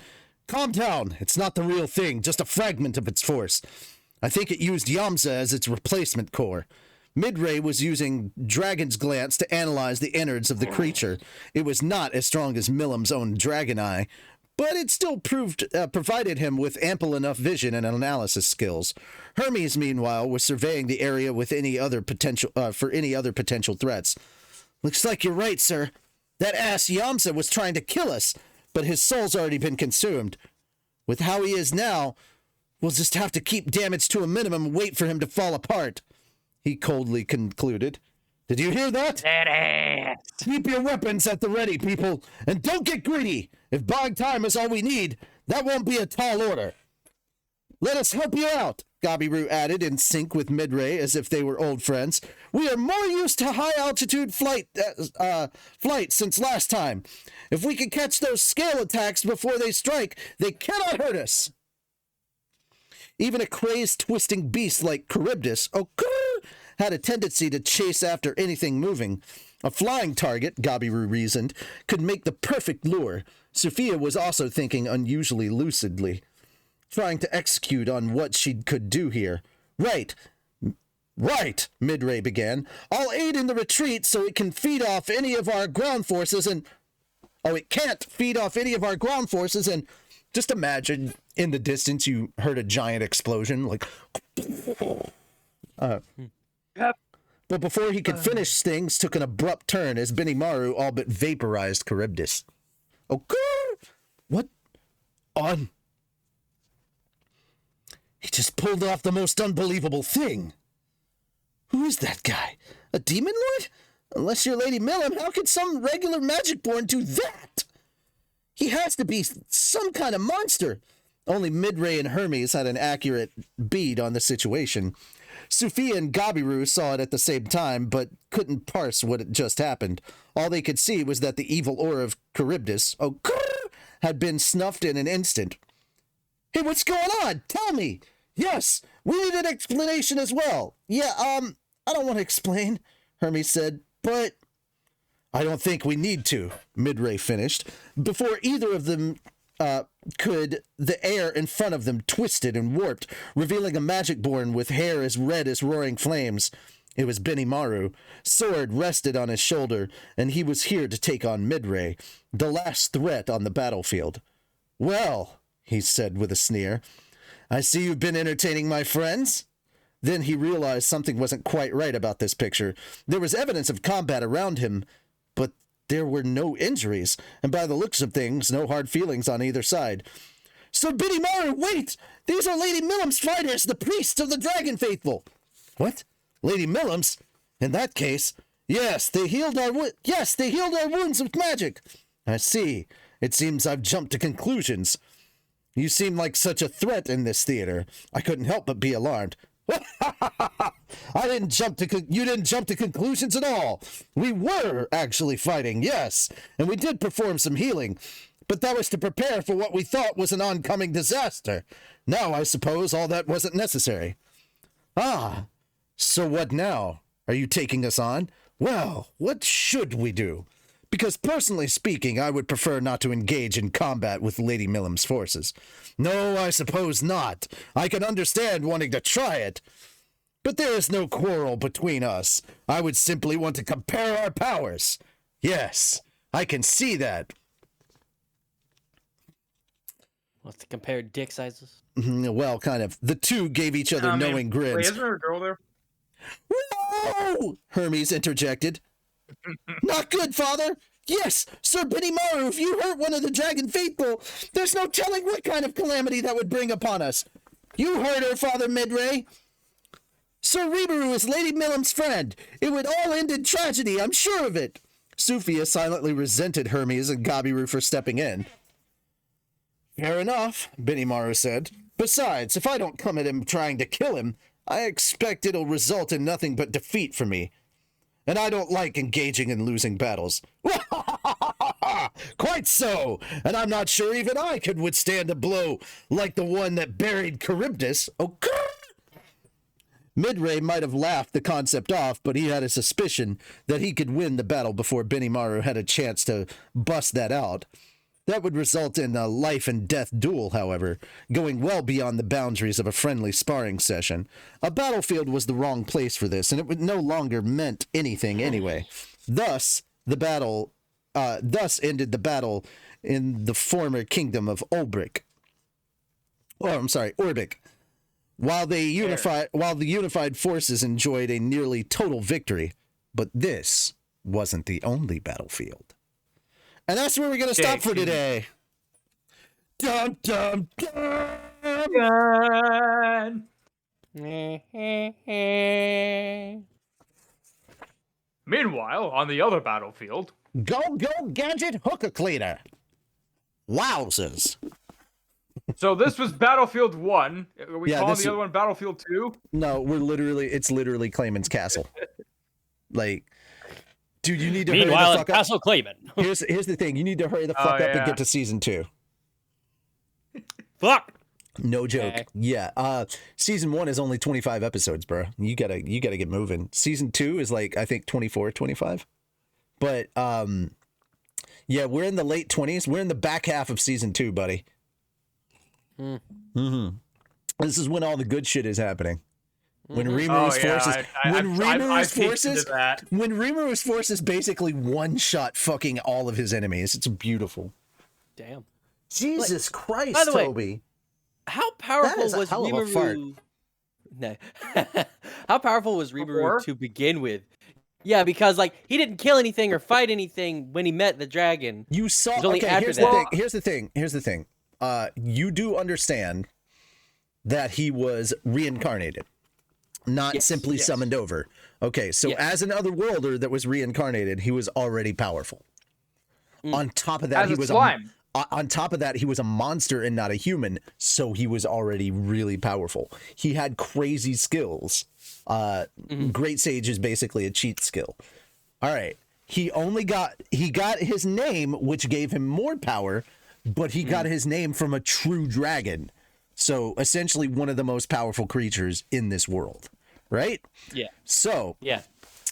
Calm down. It's not the real thing, just a fragment of its force. I think it used Yamza as its replacement core. Midray was using Dragon's Glance to analyze the innards of the creature. It was not as strong as Millam's own Dragon Eye, but it still provided him with ample enough vision and analysis skills. Hermes, meanwhile, was surveying the area with any other potential for any other potential threats. Looks like you're right, sir. That ass Yamza was trying to kill us, but his soul's already been consumed. With how he is now, we'll just have to keep damage to a minimum and wait for him to fall apart. He coldly concluded. Did you hear that? That ass. Keep your weapons at the ready, people, and don't get greedy. If buying time is all we need, that won't be a tall order. Let us help you out, Gabiru added in sync with Midray as if they were old friends. We are more used to high-altitude flight since last time. If we can catch those scale attacks before they strike, they cannot hurt us. Even a crazed, twisting beast like Charybdis, had a tendency to chase after anything moving. A flying target, Gabiru reasoned, could make the perfect lure. Sophia was also thinking unusually lucidly, trying to execute on what she could do here. Right, Midray began. I'll aid in the retreat so it can feed off any of our ground forces and... Oh, it can't feed off any of our ground forces and... Just imagine in the distance you heard a giant explosion, like... But before he could finish, things took an abrupt turn as Benimaru all but vaporized Charybdis. Oh, what on? He just pulled off the most unbelievable thing. Who is that guy? A demon lord? Unless you're Lady Millam, how could some regular magic-born do that? He has to be some kind of monster. Only Midray and Hermes had an accurate bead on the situation. Sophia and Gabiru saw it at the same time, but couldn't parse what had just happened. All they could see was that the evil aura of Charybdis, had been snuffed in an instant. Hey, what's going on? Tell me! Yes, we need an explanation as well. Yeah, I don't want to explain, Hermes said, but... I don't think we need to, Midray finished. Before either of them the air in front of them twisted and warped, revealing a magic-born with hair as red as roaring flames. It was Benimaru. Sword rested on his shoulder, and he was here to take on Midray, the last threat on the battlefield. Well, he said with a sneer, I see you've been entertaining my friends. Then he realized something wasn't quite right about this picture. There was evidence of combat around him, but there were no injuries, and by the looks of things, no hard feelings on either side. Sir Benimaru, wait! These are Lady Millam's fighters, the priests of the Dragon Faithful. What? Lady Millam's? In that case, yes, they healed our wounds with magic. I see. It seems I've jumped to conclusions. You seem like such a threat in this theater. I couldn't help but be alarmed. You didn't jump to conclusions at all. We were actually fighting, yes, and we did perform some healing, but that was to prepare for what we thought was an oncoming disaster. Now I suppose all that wasn't necessary. Ah, so what now? Are you taking us on? Well, what should we do? Because personally speaking, I would prefer not to engage in combat with Lady Millam's forces. No, I suppose not. I can understand wanting to try it. But there is no quarrel between us. I would simply want to compare our powers. Yes, I can see that. Wants to compare dick sizes? Well, kind of. The two gave each other knowing grins. Wait, isn't there a girl there? Whoa! Hermes interjected. Not good, Father. Yes, Sir Benimaru, if you hurt one of the Dragon Faithful, there's no telling what kind of calamity that would bring upon us. You heard her, Father Midray. Sir Ribaru is Lady Millam's friend. It would all end in tragedy, I'm sure of it. Sophia silently resented Hermes and Gabiru for stepping in. Fair enough, Benimaru said. Besides, if I don't come at him trying to kill him, I expect it'll result in nothing but defeat for me. And I don't like engaging in losing battles. Quite quite so. And I'm not sure even I could withstand a blow like the one that buried Charybdis. Okay. Midray might have laughed the concept off, but he had a suspicion that he could win the battle before Benimaru had a chance to bust that out. That would result in a life and death duel, however, going well beyond the boundaries of a friendly sparring session. A battlefield was the wrong place for this, and it would no longer meant anything anyway. Thus ended the battle in the former kingdom of Orbic. While the unified forces enjoyed a nearly total victory, but this wasn't the only battlefield. And that's where we're going to stop for today. Dun, dun, dun. Meanwhile, on the other battlefield... Go, gadget hooker cleaner. Wowzers. So this was Battlefield 1. Are we Yeah, calling this the is- other one Battlefield 2? No, it's literally Clayman's castle. Like, dude, you need to hurry Meanwhile, the in fuck up. Castle Clayman. Here's the thing. You need to hurry the fuck up and yeah. get to season 2. Fuck. No joke. Okay. Yeah. Season 1 is only 25 episodes, bro. You gotta get moving. Season 2 is like, I think 24, 25. But yeah, we're in the late 20s. We're in the back half of season 2, buddy. Mm-hmm. This is when all the good shit is happening. When Rimuru's forces, when Rimuru's forces basically one-shot fucking all of his enemies. It's beautiful. Damn. Jesus Christ, by the way, Toby. How powerful is a was hell of a fart. Rimuru? No. How powerful was Before? Rimuru to begin with? Yeah, because like he didn't kill anything or fight anything when he met the dragon. You saw. It's only Okay, after here's that. the thing. Here's the thing. You do understand that he was reincarnated, not Yes, simply yes. summoned over. Okay, so Yes. as an otherworlder that was reincarnated, he was already powerful. On top of that, As he a was slime. on top of that, he was a monster and not a human, so he was already really powerful. He had crazy skills. Great Sage is basically a cheat skill. All right. He got his name, which gave him more power, but he got his name from a true dragon. So essentially one of the most powerful creatures in this world, right? Yeah. So Yeah.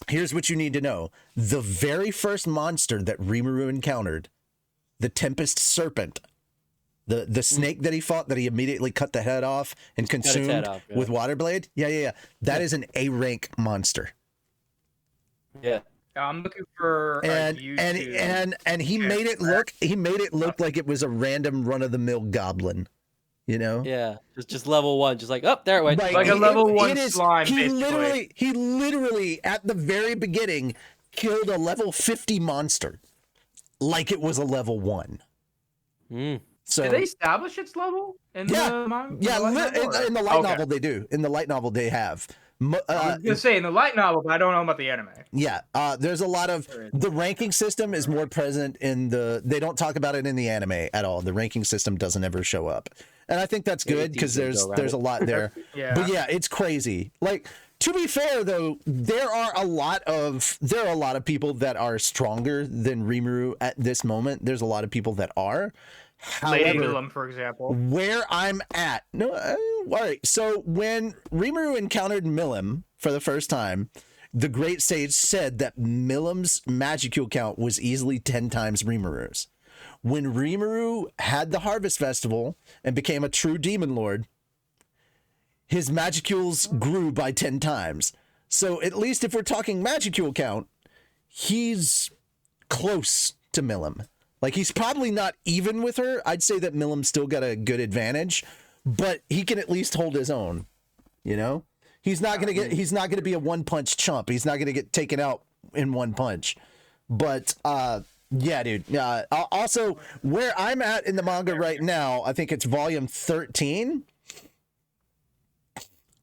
here's what you need to know. The very first monster that Rimuru encountered, the Tempest Serpent, the snake that he fought that he immediately cut the head off and its consumed head off, yeah. with Waterblade. Yeah. That is an A rank monster. Yeah. I'm looking for And YouTube. and he made it look like it was a random run of the mill goblin. You know? Yeah. Just level 1. Just like, oh, there it went. Like a level 1 slime, he basically. literally at the very beginning killed a level 50 monster like it was a level 1. So Did they establish its level in the manga? yeah, in the light novel, in the or- light Okay. novel they do. In the light novel they have. I was gonna say in the light novel, but I don't know about the anime. Yeah, there's a lot of the ranking system is more present in the. They don't talk about it in the anime at all. The ranking system doesn't ever show up, and I think that's Yeah, good it's because easy to go around there's a it. lot there. Yeah. But yeah, it's crazy. Like to be fair though, there are a lot of people that are stronger than Rimuru at this moment. There's a lot of people that are. Lady However, Milam, for example. where I'm at. No, all right. So when Rimuru encountered Milim for the first time, the Great Sage said that Milim's Magicule count was easily 10 times Rimuru's. When Rimuru had the Harvest Festival and became a true Demon Lord, his Magicules grew by 10 times. So at least if we're talking Magicule count, he's close to Milim. Like he's probably not even with her. I'd say that Milim's still got a good advantage, but he can at least hold his own. You know, he's not gonna be a one punch chump. He's not gonna get taken out in one punch. But yeah, dude. Also, where I'm at in the manga right now, I think it's volume 13.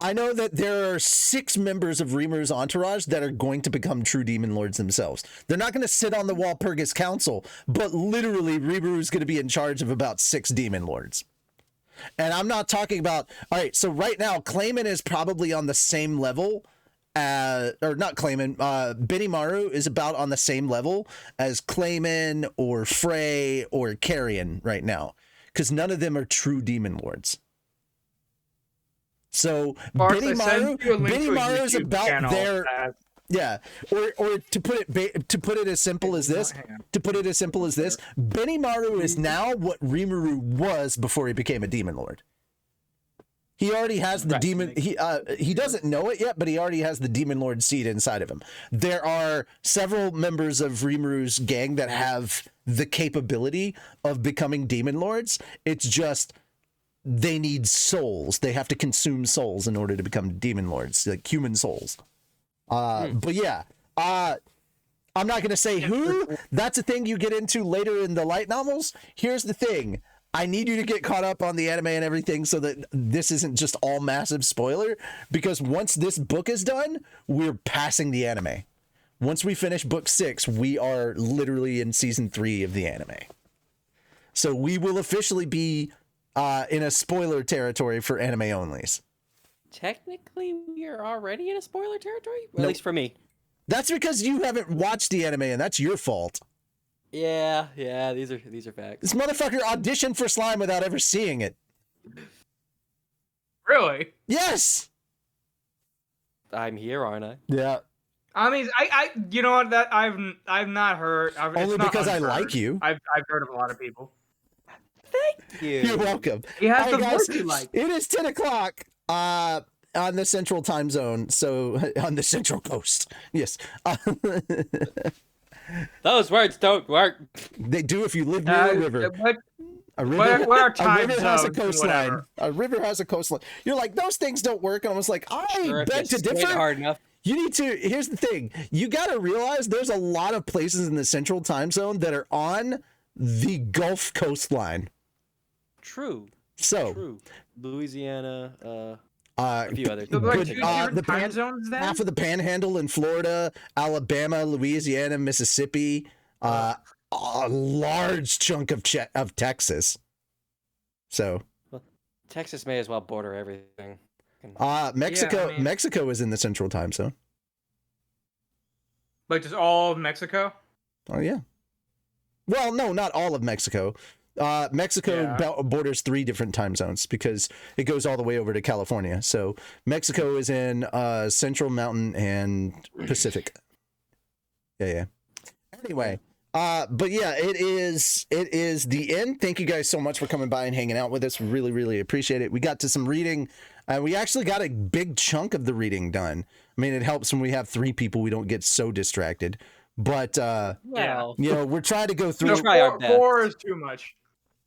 I know that there are 6 members of Rimuru's entourage that are going to become true demon lords themselves. They're not going to sit on the Walpurgis Council, but literally Rimuru's going to be in charge of about 6 demon lords. And I'm not talking about, all right, so right now Clayman is probably on the same level or not Clayman, Benimaru is about on the same level as Clayman or Frey or Carrion right now, because none of them are true demon lords. So Benimaru is about there. Yeah, or to put it as simple as this, Benimaru is now what Rimuru was before he became a demon lord. He already has the demon. He doesn't know it yet, but he already has the demon lord seed inside of him. There are several members of Rimuru's gang that have the capability of becoming demon lords. It's just they need souls. They have to consume souls in order to become demon lords, like human souls. But yeah, I'm not going to say who. That's a thing you get into later in the light novels. Here's the thing. I need you to get caught up on the anime and everything so that this isn't just all massive spoiler, because once this book is done, we're passing the anime. Once we finish book 6, we are literally in season 3 of the anime. So we will officially be in a spoiler territory for anime onlys. Technically, we are already in a spoiler territory, at Nope. least for me. That's because you haven't watched the anime, and that's your fault. Yeah, these are facts. This motherfucker auditioned for Slime without ever seeing it. Really? Yes. I'm here, aren't I? Yeah. I mean, I you know what, that I've not heard. Only because I like you. I've heard of a lot of people. Thank you. You're welcome. He has All the right, voice guys, you like. It is 10 o'clock on the central time zone. So on the central coast. Yes. Those words don't work. They do if you live near a river. What A are time river has a zones and coastline. whatever? A river has a coastline. You're like, those things don't work. And I was like, Or I if beg you to squint differ. hard enough. You need to, here's the thing. You got to realize there's a lot of places in the central time zone that are on the Gulf coastline. True. So, True. Louisiana, a few others. So, like, good, two different the time zones then? half of the panhandle in Florida, Alabama, Louisiana, Mississippi, a large chunk of Texas. So, Texas may as well border everything. Mexico, Yeah, I mean- Mexico is in the central time zone. Like just all of Mexico? Oh yeah. Well, no, not all of Mexico. Mexico Yeah. borders 3 different time zones because it goes all the way over to California. So Mexico is in Central, Mountain, and Pacific. Yeah. Anyway, but yeah, it is the end. Thank you guys so much for coming by and hanging out with us. We really, really appreciate it. We got to some reading. We actually got a big chunk of the reading done. I mean, it helps when we have 3 people. We don't get so distracted. But Well, you know, we're trying to go through. We'll try our best. 4 is too much.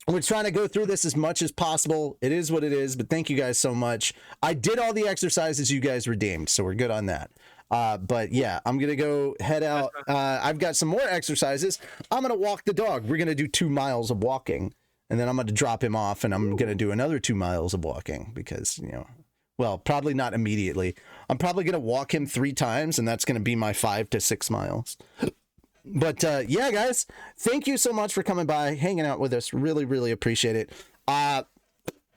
We're trying to go through this as much as possible. It is what it is, but thank you guys so much. I did all the exercises you guys redeemed, so we're good on that. But yeah, I'm going to go head out. I've got some more exercises. I'm going to walk the dog. We're going to do 2 miles of walking, and then I'm going to drop him off, and I'm going to do another 2 miles of walking because, you know, well, probably not immediately. I'm probably going to walk him 3 times, and that's going to be my 5 to 6 miles. But yeah, guys, thank you so much for coming by, hanging out with us. Really, really appreciate it.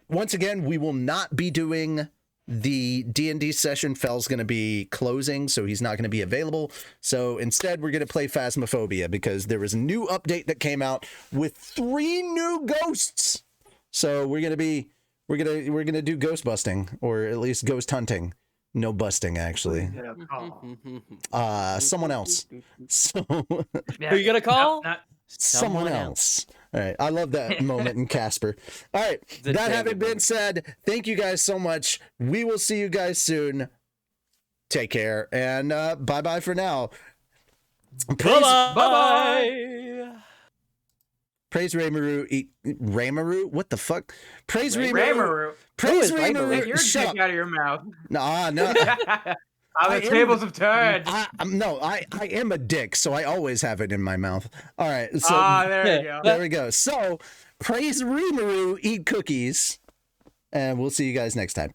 Once again, we will not be doing the D&D session. Fell's going to be closing, so he's not going to be available. So instead, we're going to play Phasmophobia because there was a new update that came out with 3 new ghosts. So we're going to do ghost busting, or at least ghost hunting. No busting, actually. Someone else. So who you gonna call? someone else. All right. I love that moment in Casper. All right. The That having David been moment. said, thank you guys so much. We will see you guys soon. Take care. And bye-bye for now. Bye-bye. Praise Raymaru. Raymaru? What the fuck? Praise Raymaru. Raymaru. Praise Who is Raymaru? Raymaru. Take your Shut dick up. out of your mouth. Nah, no. How I the am- tables have turned. I am a dick, so I always have it in my mouth. All right. So There you go. there we go. So praise Raymaru, eat cookies, and we'll see you guys next time.